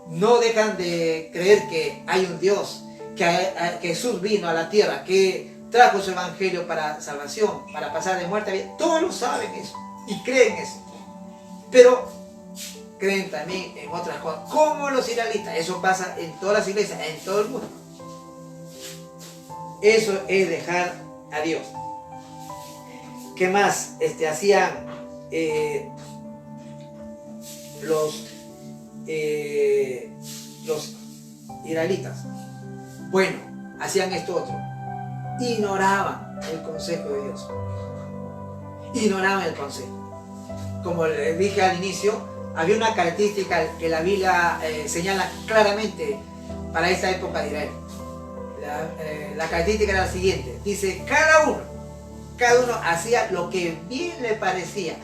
No dejan de creer que hay un Dios, que Jesús vino a la tierra, que trajo su evangelio para salvación, para pasar de muerte a vida. Todos lo saben eso y creen eso. Pero creen también en otras cosas, como los israelitas. Eso pasa en todas las iglesias, en todo el mundo. Eso es dejar a Dios. ¿Qué más hacían los israelitas? Bueno, hacían esto otro. Ignoraban el consejo de Dios. Ignoraban el consejo. Como les dije al inicio, había una característica que la Biblia señala claramente para esa época de Israel. La característica era la siguiente. Dice, cada uno hacía lo que bien le parecía.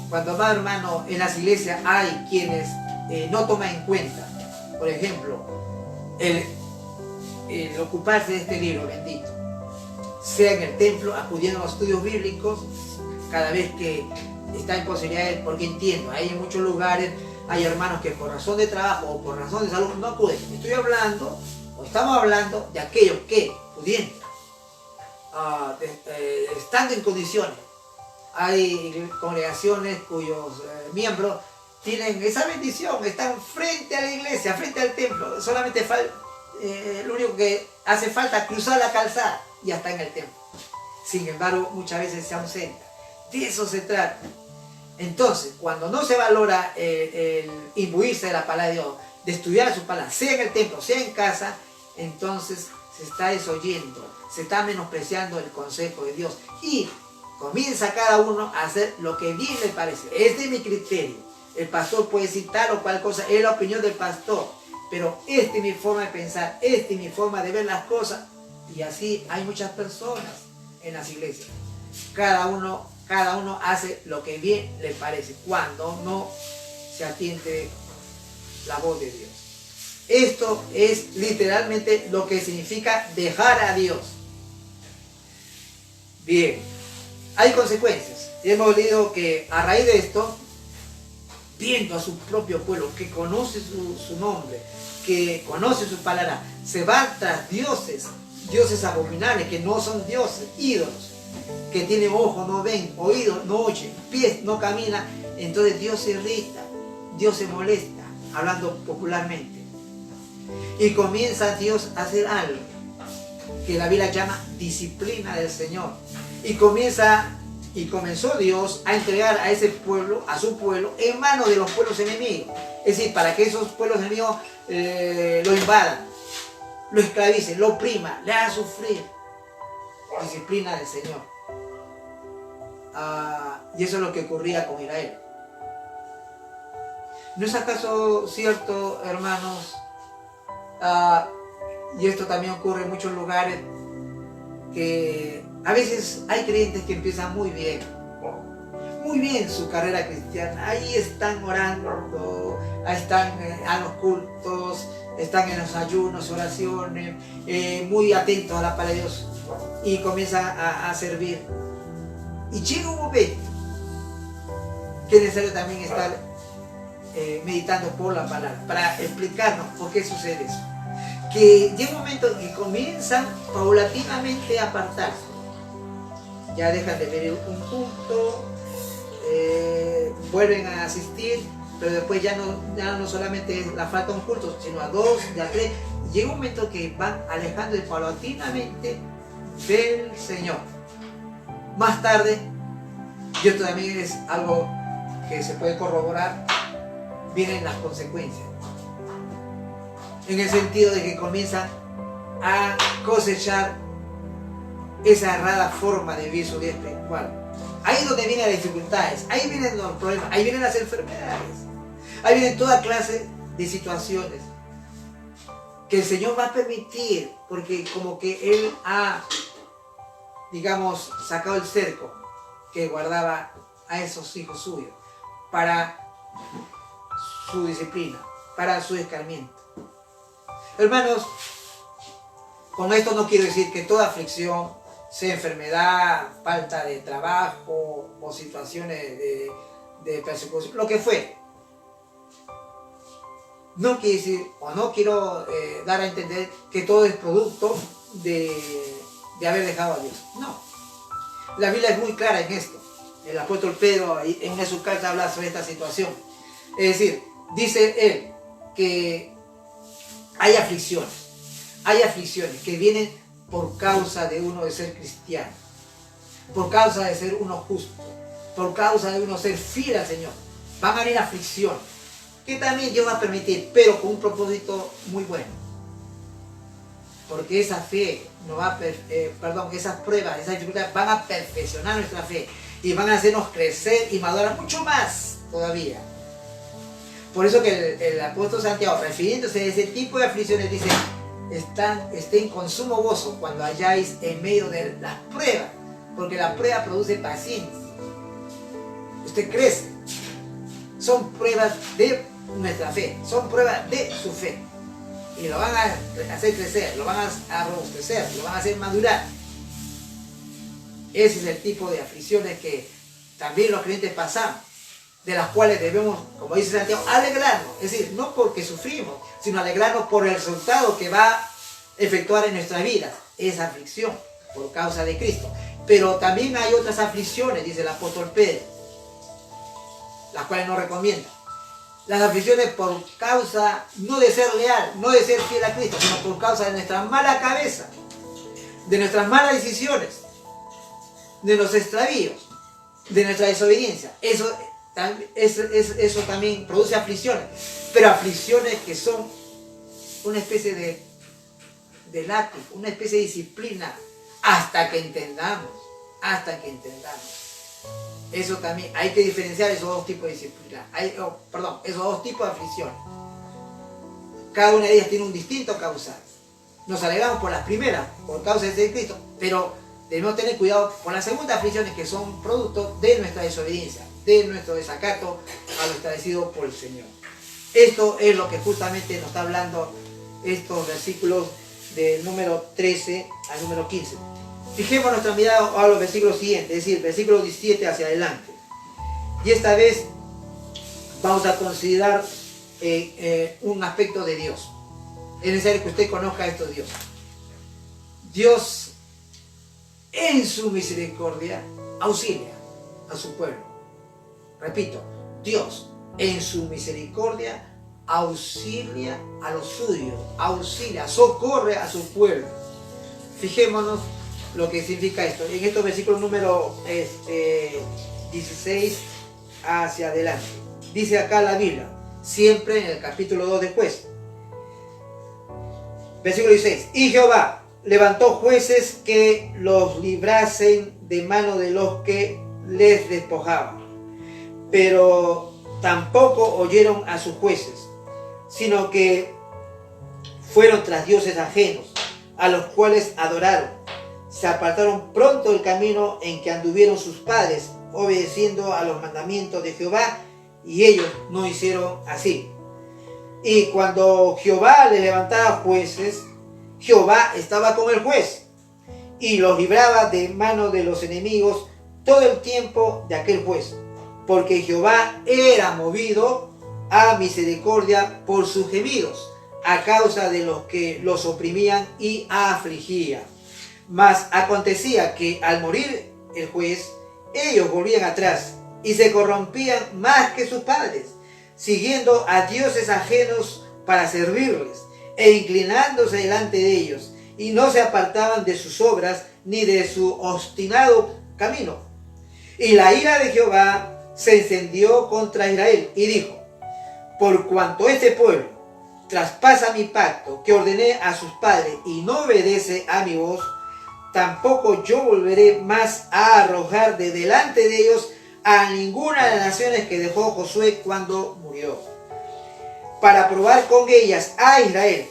Cuando, amado hermano, en las iglesias hay quienes no toman en cuenta, por ejemplo, el ocuparse de este libro bendito, sea en el templo, acudiendo a los estudios bíblicos, cada vez que está en posibilidades, porque entiendo, hay en muchos lugares, hay hermanos que por razón de trabajo o por razón de salud no acuden. Estamos hablando de aquellos que, pudiendo, estando en condiciones, hay congregaciones cuyos miembros tienen esa bendición, están frente a la iglesia, frente al templo, solamente lo único que hace falta es cruzar la calzada y ya está en el templo. Sin embargo, muchas veces se ausenta. De eso se trata. Entonces, cuando no se valora el imbuirse de la palabra de Dios, de estudiar su palabra, sea en el templo, sea en casa, entonces se está desoyendo, se está menospreciando el consejo de Dios y comienza cada uno a hacer lo que bien le parece. Este es mi criterio. El pastor puede decir tal o cual cosa, es la opinión del pastor, pero esta es mi forma de pensar, esta es mi forma de ver las cosas. Y así hay muchas personas en las iglesias. Cada uno hace lo que bien le parece, cuando no se atiende la voz de Dios. Esto es literalmente lo que significa dejar a Dios. Bien, hay consecuencias. Hemos leído que a raíz de esto, viendo a su propio pueblo, que conoce su nombre, que conoce su palabra, se van tras dioses abominables, que no son dioses, ídolos, que tienen ojos, no ven, oídos, no oyen, pies, no caminan. Entonces Dios se irrita, Dios se molesta, hablando popularmente. Y comienza Dios a hacer algo que la Biblia llama disciplina del Señor. Y comienza Y comenzó Dios a entregar a ese pueblo, a su pueblo, en manos de los pueblos enemigos. Es decir, para que esos pueblos enemigos lo invadan, lo esclavicen, lo opriman, le hagan sufrir. Disciplina del Señor. Y eso es lo que ocurría con Israel. ¿No es acaso cierto, hermanos? Y esto también ocurre en muchos lugares, que a veces hay creyentes que empiezan muy bien su carrera cristiana. Ahí están orando, ahí están a los cultos, están en los ayunos, oraciones, muy atentos a la palabra de Dios, y comienzan a servir. Y llega un momento que es necesario también estar meditando por la palabra, para explicarnos por qué sucede eso. Que llega un momento que comienzan paulatinamente a apartarse. Ya dejan de ver un culto, vuelven a asistir, pero después ya no solamente la falta un culto, sino a 2, a 3. Llega un momento que van alejando paulatinamente del Señor. Más tarde, y esto también es algo que se puede corroborar, vienen las consecuencias. En el sentido de que comienzan a cosechar esa errada forma de vivir su vida espiritual. Ahí es donde vienen las dificultades, ahí vienen los problemas, ahí vienen las enfermedades, ahí vienen toda clase de situaciones que el Señor va a permitir, porque como que Él ha, digamos, sacado el cerco que guardaba a esos hijos suyos para su disciplina, para su escarmiento. Hermanos, con esto no quiero decir que toda aflicción, sea enfermedad, falta de trabajo o situaciones de persecución, lo que fue. No quiere decir, o no quiero dar a entender que todo es producto de haber dejado a Dios. No. La Biblia es muy clara en esto. El apóstol Pedro en su carta habla sobre esta situación. Es decir, dice él que hay aflicciones que vienen por causa de uno de ser cristiano, por causa de ser uno justo, por causa de uno ser fiel al Señor. Van a haber aflicciones que también Dios va a permitir, pero con un propósito muy bueno. Porque esa fe esas pruebas, esas dificultades van a perfeccionar nuestra fe y van a hacernos crecer y madurar mucho más todavía. Por eso que el apóstol Santiago, refiriéndose a ese tipo de aflicciones, dice: estén con sumo gozo cuando hayáis en medio de las pruebas, porque la prueba produce paciencia. Usted crece. Son pruebas de nuestra fe, son pruebas de su fe. Y lo van a hacer crecer, lo van a robustecer, lo van a hacer madurar. Ese es el tipo de aflicciones que también los creyentes pasamos, de las cuales debemos, como dice Santiago, alegrarnos. Es decir, no porque sufrimos, sino alegrarnos por el resultado que va a efectuar en nuestras vidas esa aflicción por causa de Cristo. Pero también hay otras aflicciones, dice el apóstol Pedro, las cuales no recomienda. Las aflicciones por causa no de ser leal, no de ser fiel a Cristo, sino por causa de nuestra mala cabeza, de nuestras malas decisiones, de los extravíos, de nuestra desobediencia. Eso también produce aflicciones, pero aflicciones que son una especie de látigo, una especie de disciplina, hasta que entendamos. Eso también, hay que diferenciar esos dos tipos de disciplina, esos dos tipos de aflicciones. Cada una de ellas tiene un distinto causal. Nos alegramos por las primeras, por causa de Cristo, pero debemos tener cuidado con las segundas aflicciones, que son producto de nuestra desobediencia, de nuestro desacato a lo establecido por el Señor. Esto es lo que justamente nos está hablando estos versículos del número 13 al número 15. Fijemos nuestra mirada a los versículos siguientes, es decir, versículo 17 hacia adelante. Y esta vez vamos a considerar un aspecto de Dios. Es necesario que usted conozca esto de Dios. Dios, en su misericordia, auxilia a su pueblo. Repito, Dios, en su misericordia, auxilia a los suyos, auxilia, socorre a su pueblo. Fijémonos lo que significa esto. En estos versículos número 16 hacia adelante. Dice acá la Biblia, siempre en el capítulo 2 de Jueces. Versículo 16. Y Jehová levantó jueces que los librasen de mano de los que les despojaban. Pero tampoco oyeron a sus jueces, sino que fueron tras dioses ajenos, a los cuales adoraron. Se apartaron pronto del camino en que anduvieron sus padres, obedeciendo a los mandamientos de Jehová, y ellos no hicieron así. Y cuando Jehová le levantaba jueces, Jehová estaba con el juez, y los libraba de mano de los enemigos todo el tiempo de aquel juez, porque Jehová era movido a misericordia por sus gemidos, a causa de los que los oprimían y afligían. Mas acontecía que al morir el juez, ellos volvían atrás y se corrompían más que sus padres, siguiendo a dioses ajenos para servirles, e inclinándose delante de ellos, y no se apartaban de sus obras ni de su obstinado camino. Y la ira de Jehová se encendió contra Israel, y dijo: por cuanto este pueblo traspasa mi pacto que ordené a sus padres y no obedece a mi voz, tampoco yo volveré más a arrojar de delante de ellos a ninguna de las naciones que dejó Josué cuando murió, para probar con ellas a Israel,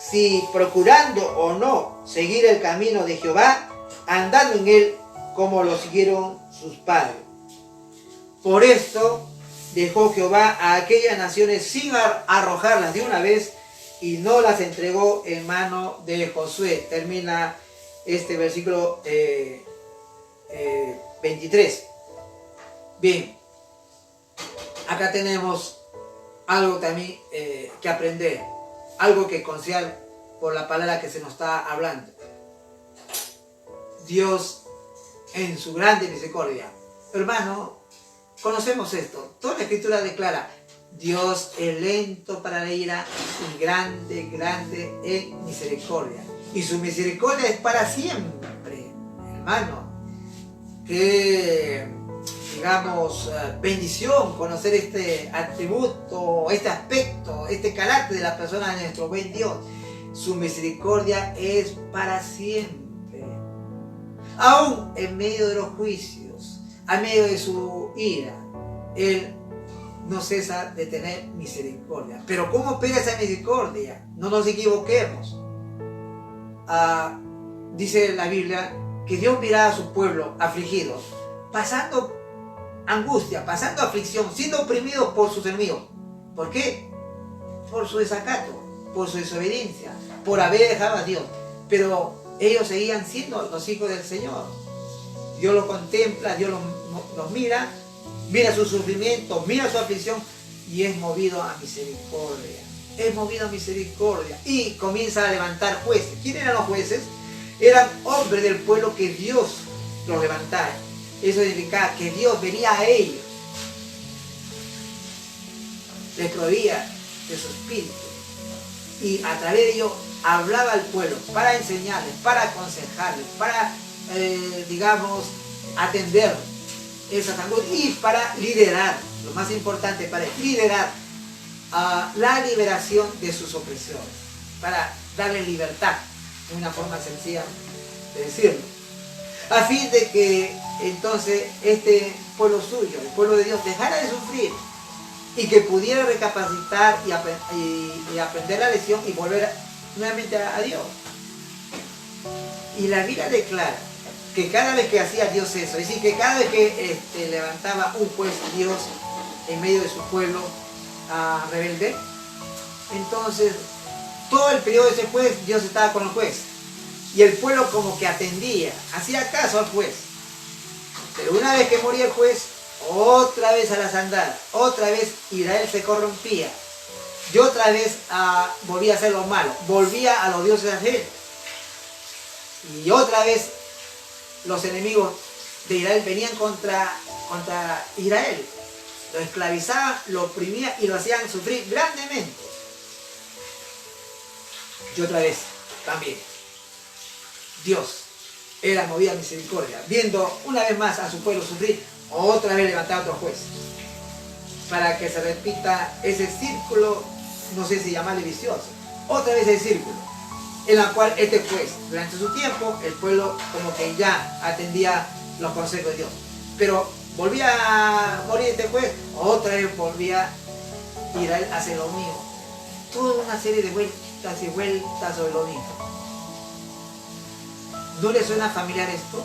si procurando o no seguir el camino de Jehová, andando en él como lo siguieron sus padres. Por esto dejó Jehová a aquellas naciones sin arrojarlas de una vez, y no las entregó en mano de Josué. Termina este versículo 23. Bien, acá tenemos algo también que aprender, algo que considerar por la palabra que se nos está hablando. Dios en su grande misericordia. Hermano, conocemos esto. Toda la Escritura declara: Dios es lento para la ira y grande, grande en misericordia. Y su misericordia es para siempre. Hermano, que digamos bendición conocer este atributo, este aspecto, este carácter de la persona de nuestro buen Dios. Su misericordia es para siempre. Aún en medio de los juicios, a medio de su ira, Él no cesa de tener misericordia. Pero ¿cómo opera esa misericordia? No nos equivoquemos. Dice la Biblia que Dios miraba a su pueblo afligido, pasando angustia, pasando aflicción, siendo oprimidos por sus enemigos. ¿Por qué? Por su desacato, por su desobediencia, por haber dejado a Dios. Pero ellos seguían siendo los hijos del Señor. Dios los contempla, Dios los mira, mira su sufrimiento, mira su aflicción, y es movido a misericordia. Es movido a misericordia y comienza a levantar jueces. ¿Quiénes eran los jueces? Eran hombres del pueblo que Dios los levantara. Eso significa que Dios venía a ellos, les proveía de su espíritu, y a través de ellos hablaba al pueblo para enseñarles, para aconsejarles, para digamos atender esas angustias, y para liderar, lo más importante, para liderar la liberación de sus opresores, para darle libertad, de una forma sencilla de decirlo, a fin de que entonces este pueblo suyo, el pueblo de Dios, dejara de sufrir y que pudiera recapacitar y aprender la lección y volver nuevamente a Dios. Y la Biblia declara que cada vez que hacía Dios eso, es decir, que cada vez que levantaba un juez Dios en medio de su pueblo rebelde, entonces todo el periodo de ese juez Dios estaba con el juez, y el pueblo como que atendía, hacía caso al juez. Pero una vez que moría el juez, otra vez a las andadas, otra vez Israel se corrompía, y otra vez volvía a hacer lo malo, volvía a los dioses ajenos, y otra vez los enemigos de Israel venían contra Israel, lo esclavizaban, lo oprimían y lo hacían sufrir grandemente. Y otra vez también Dios era movida a misericordia, viendo una vez más a su pueblo sufrir, otra vez levantar otro juez, para que se repita ese círculo, no sé si llamarle vicioso, otra vez el círculo, en la cual este juez, durante su tiempo, el pueblo como que ya atendía los consejos de Dios, pero volvía a morir este juez, otra vez volvía Israel a hacer lo mismo, toda una serie de vueltas y vueltas sobre lo mismo. ¿No le suena familiar esto?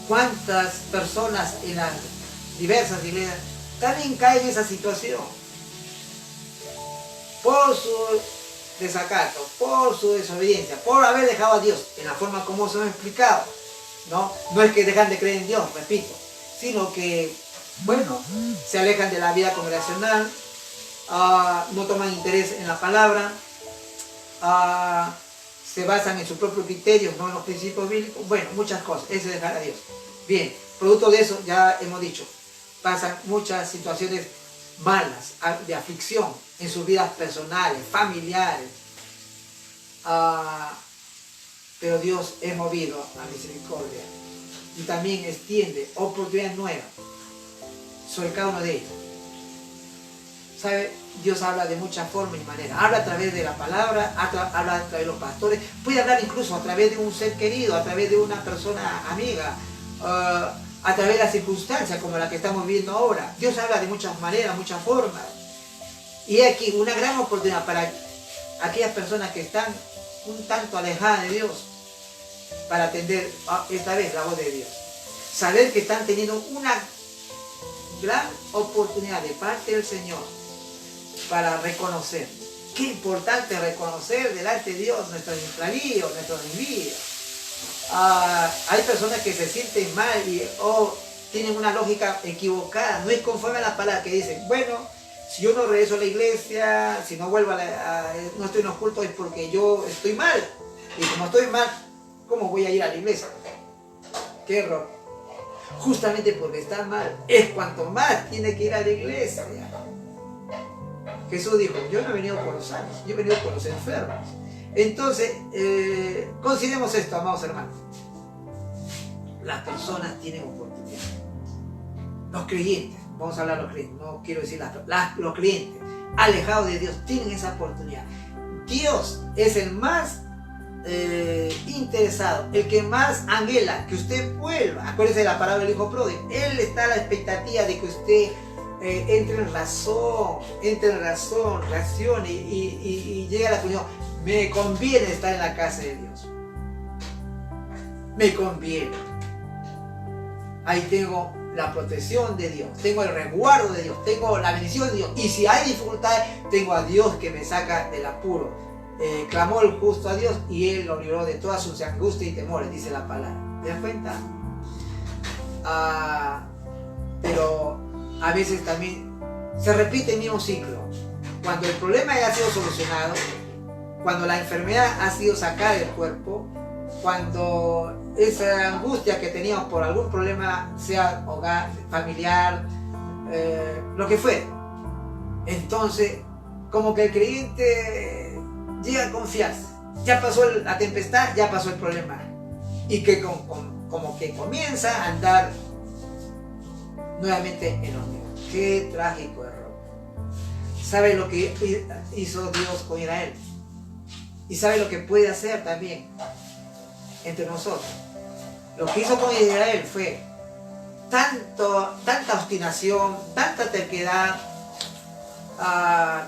¿Cuántas personas en las diversas iglesias también caen en esa situación? Por su desacato, por su desobediencia, por haber dejado a Dios en la forma como se lo he explicado. No es que dejan de creer en Dios, repito, sino que, bueno, se alejan de la vida congregacional, no toman interés en la palabra, se basan en sus propios criterios, no en los principios bíblicos, bueno, muchas cosas, eso es dejar a Dios. Bien, producto de eso, ya hemos dicho, pasan muchas situaciones malas, de aflicción en sus vidas personales, familiares, pero Dios es movido a misericordia y también extiende oportunidades nuevas sobre cada uno de ellos. ¿Sabe? Dios habla de muchas formas y maneras. Habla a través de la palabra, habla a través de los pastores, puede hablar incluso a través de un ser querido, a través de una persona amiga, a través de las circunstancias como la que estamos viendo ahora. Dios habla de muchas maneras, muchas formas. Y aquí una gran oportunidad para aquellas personas que están un tanto alejadas de Dios, para atender esta vez la voz de Dios. Saber que están teniendo una gran oportunidad de parte del Señor para reconocer. Qué importante reconocer delante de Dios nuestros extravíos, nuestros desvíos. Hay personas que se sienten mal y tienen una lógica equivocada, no es conforme a la palabra, que dicen, bueno, si yo no regreso a la iglesia, si no vuelvo no estoy en los cultos es porque yo estoy mal, y como estoy mal, ¿cómo voy a ir a la iglesia? ¡Qué error! Justamente porque está mal es cuanto más tiene que ir a la iglesia. Jesús dijo, yo no he venido por los sanos, yo he venido por los enfermos. Entonces, consideremos esto, amados hermanos. Las personas tienen oportunidad. Los creyentes, vamos a hablar de los creyentes, no quiero decir los creyentes, alejados de Dios, tienen esa oportunidad. Dios es el más interesado, el que más anhela que usted vuelva. Acuérdese de la palabra del hijo pródigo. Él está a la expectativa de que usted entre en razón, reaccione y llegue a la comunión. Me conviene estar en la casa de Dios. Me conviene. Ahí tengo la protección de Dios, tengo el resguardo de Dios, tengo la bendición de Dios. Y si hay dificultades, tengo a Dios que me saca del apuro. Clamó el justo a Dios y Él lo libró de todas sus angustias y temores, dice la palabra. ¿Te das cuenta? Pero a veces también se repite el mismo ciclo. Cuando el problema ya ha sido solucionado, cuando la enfermedad ha sido sacada del cuerpo, cuando esa angustia que teníamos por algún problema, sea hogar, familiar, lo que fuera, entonces como que el creyente llega a confiarse. Ya pasó la tempestad, ya pasó el problema. Y que como que comienza a andar nuevamente en lo mismo. Qué trágico error. ¿Sabe lo que hizo Dios con Israel? Y sabe lo que puede hacer también entre nosotros. Lo que hizo con Israel fue tanta obstinación, tanta terquedad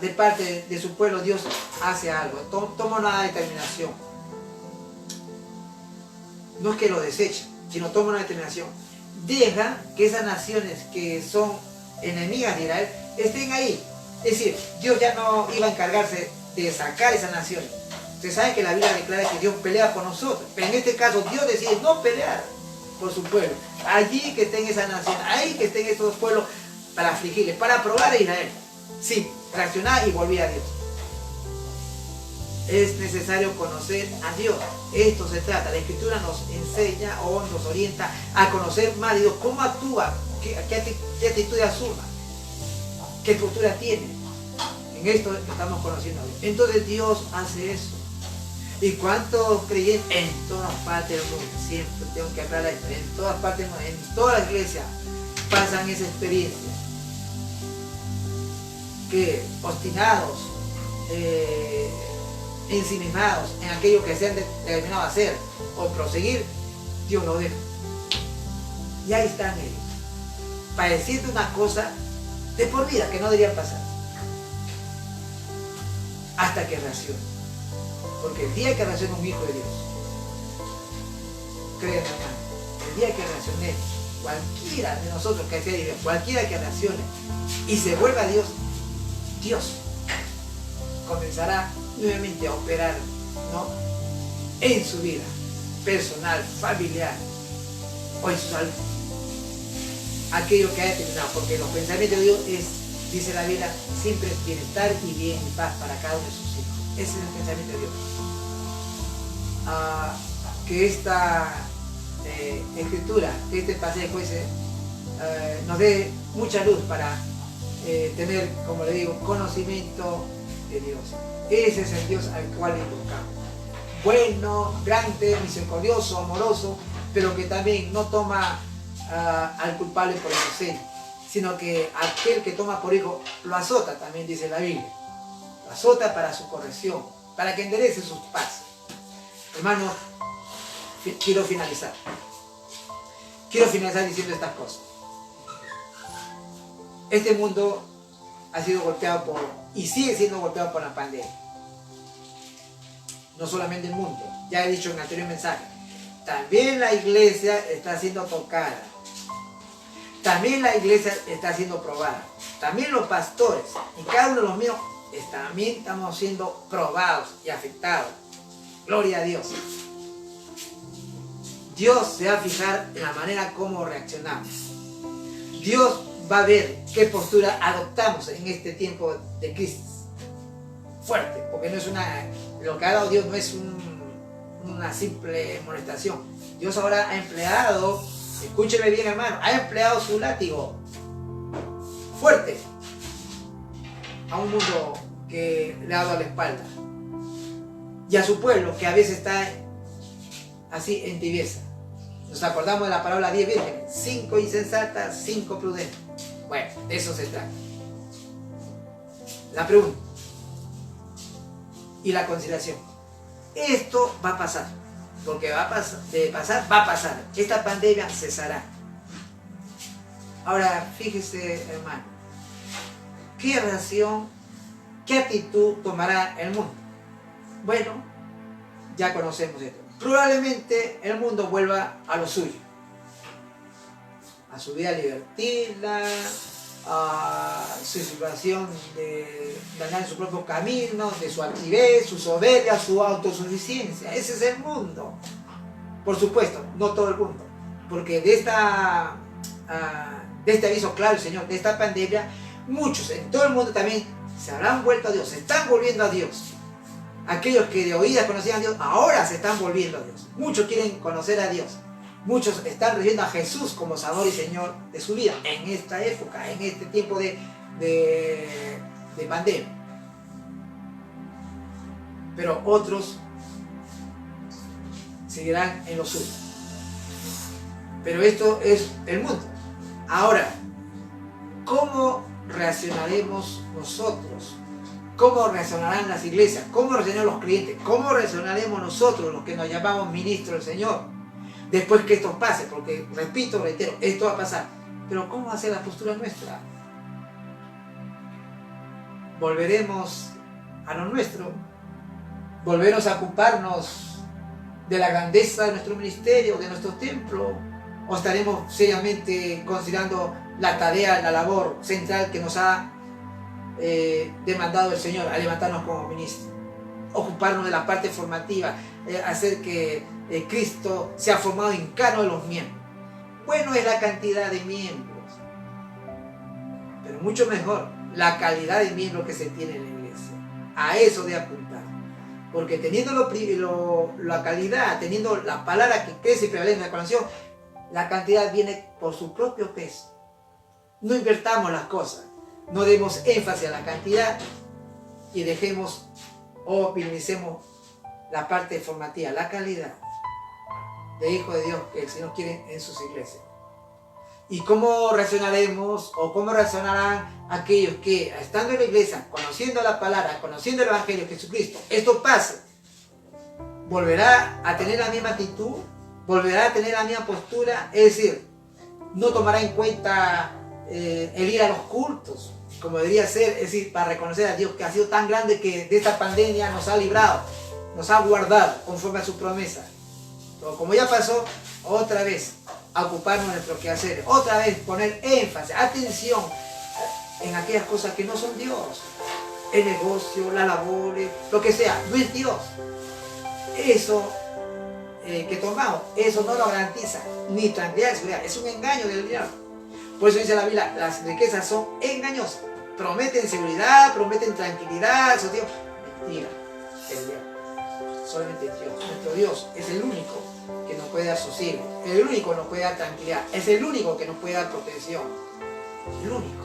de parte de su pueblo. Dios hace algo, toma una determinación. No es que lo deseche, sino toma una determinación. Deja que esas naciones que son enemigas de Israel estén ahí. Es decir, Dios ya no iba a encargarse de sacar esas naciones. Ustedes saben que la Biblia declara que Dios pelea por nosotros, pero en este caso Dios decide no pelear por su pueblo. Allí que estén esas naciones, ahí que estén estos pueblos para afligirles, para probar a Israel. Sí, reaccionar y volver a Dios. Es necesario conocer a Dios. Esto se trata. La Escritura nos enseña o nos orienta a conocer más de Dios. ¿Cómo actúa? ¿Qué actitud asuma? ¿Qué postura tiene? En esto estamos conociendo a Dios. Entonces Dios hace eso. ¿Y cuántos creyentes en todas partes del mundo? Siempre tengo que hablar de esto. En todas partes del mundo, en todas las iglesias pasan esa experiencia. Que obstinados, ensimismados en aquello que se han determinado a hacer o proseguir, Dios lo deja. Y ahí están ellos, para decirte una cosa de por vida que no deberían pasar, hasta que reaccione. Porque el día que reaccione un hijo de Dios, créeme hermano, el día que reaccionemos, cualquiera de nosotros que sea Dios, cualquiera que reaccione y se vuelva a Dios, Dios comenzará nuevamente a operar, ¿no?, en su vida personal, familiar o en su salud. Aquello que haya terminado, porque los pensamientos de Dios es, dice la Biblia, siempre bienestar y bien y paz para cada uno de sus hijos. Ese es el pensamiento de Dios. Que esta escritura, que este pasaje de Jueces nos dé mucha luz para tener, como le digo, conocimiento de Dios. Ese es el Dios al cual invocamos. Bueno, grande, misericordioso, amoroso, pero que también no toma al culpable por inocente, sino que aquel que toma por hijo lo azota, también dice la Biblia. Lo azota para su corrección, para que enderece sus pasos. Hermanos, quiero finalizar. Quiero finalizar diciendo estas cosas. Este mundo ha sido golpeado por, y sigue siendo golpeado por la pandemia. No solamente el mundo, ya he dicho en el anterior mensaje, también la iglesia está siendo tocada. También la iglesia está siendo probada. También los pastores y cada uno de los míos también estamos siendo probados y afectados. Gloria a Dios. Dios se va a fijar en la manera como reaccionamos. Dios va a ver qué postura adoptamos en este tiempo de crisis fuerte, porque no es lo que ha dado Dios no es una simple molestación. Dios ahora ha empleado, escúcheme bien hermano, ha empleado su látigo fuerte a un mundo que le ha dado la espalda y a su pueblo que a veces está así en tibieza. Nos acordamos de la parábola 10 vírgenes, 5 insensatas, 5 prudentes. Bueno, de eso se trata. La pregunta y la consideración. Esto va a pasar, porque va a pasar. Esta pandemia cesará. Ahora, fíjese, hermano, ¿qué reacción, qué actitud tomará el mundo? Bueno, ya conocemos esto. Probablemente el mundo vuelva a lo suyo, a su vida libertina, a su situación de andar en su propio camino, de su altivez, su soberbia, su autosuficiencia. Ese es el mundo. Por supuesto, no todo el mundo, porque de este aviso claro el Señor, de esta pandemia, muchos en todo el mundo también se habrán vuelto a Dios, se están volviendo a Dios. Aquellos que de oídas conocían a Dios, ahora se están volviendo a Dios. Muchos quieren conocer a Dios. Muchos están recibiendo a Jesús como Salvador y Señor de su vida en esta época, en este tiempo de pandemia. Pero otros seguirán en lo suyo. Pero esto es el mundo. Ahora, ¿cómo reaccionaremos nosotros? ¿Cómo reaccionarán las iglesias? ¿Cómo reaccionarán los creyentes? ¿Cómo reaccionaremos nosotros, los que nos llamamos ministros del Señor? Después que esto pase, porque repito, reitero, esto va a pasar. Pero ¿cómo va a ser la postura nuestra? ¿Volveremos a lo nuestro? ¿Volveremos a ocuparnos de la grandeza de nuestro ministerio, de nuestro templo? ¿O estaremos seriamente considerando la tarea, la labor central que nos ha demandado el Señor a levantarnos como ministros? Ocuparnos de la parte formativa, hacer que Cristo sea formado en cada uno de los miembros. Bueno es la cantidad de miembros, pero mucho mejor la calidad de miembros que se tiene en la iglesia. A eso de apuntar, porque teniendo la calidad, teniendo la palabra que crece y prevalece en la conexión, la cantidad viene por su propio peso. No invertamos las cosas, no demos énfasis a la cantidad y dejemos o minimicemos la parte formativa, la calidad de hijo de Dios que el Señor quiere en sus iglesias. ¿Y cómo reaccionaremos o cómo reaccionarán aquellos que, estando en la iglesia, conociendo la palabra, conociendo el Evangelio de Jesucristo, esto pase? ¿Volverá a tener la misma actitud? ¿Volverá a tener la misma postura? Es decir, no tomará en cuenta el ir a los cultos, como debería ser, es decir, para reconocer a Dios que ha sido tan grande que de esta pandemia nos ha librado, nos ha guardado conforme a su promesa. Pero como ya pasó, otra vez a ocuparnos de nuestro quehacer, otra vez poner énfasis, atención en aquellas cosas que no son Dios, el negocio, la labor, lo que sea, no es Dios. Eso que tomamos, eso no lo garantiza ni tranquilidad ni seguridad, es un engaño del diablo. Por eso dice la Biblia, las riquezas son engañosas, prometen seguridad, prometen tranquilidad, eso Dios, mentira, el diablo, solamente Dios, nuestro Dios es el único que nos puede dar sosiego, el único que nos puede dar tranquilidad, es el único que nos puede dar protección, el único.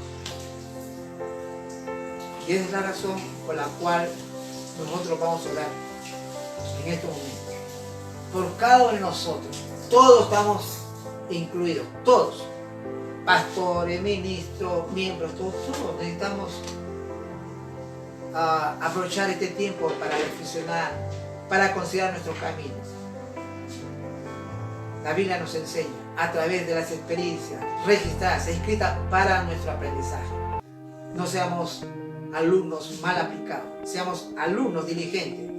Y esa es la razón por la cual nosotros vamos a orar en estos momentos. Por cada uno de nosotros, todos estamos incluidos, todos, pastores, ministros, miembros, todos necesitamos aprovechar este tiempo para reflexionar, para considerar nuestros caminos. La Biblia nos enseña a través de las experiencias registradas, escritas para nuestro aprendizaje. No seamos alumnos mal aplicados, seamos alumnos diligentes,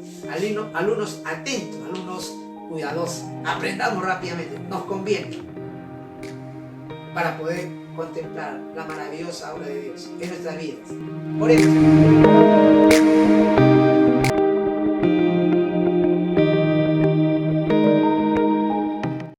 alumnos atentos, alumnos cuidadosos. Aprendamos rápidamente, nos conviene para poder contemplar la maravillosa obra de Dios en nuestras vidas. Por eso,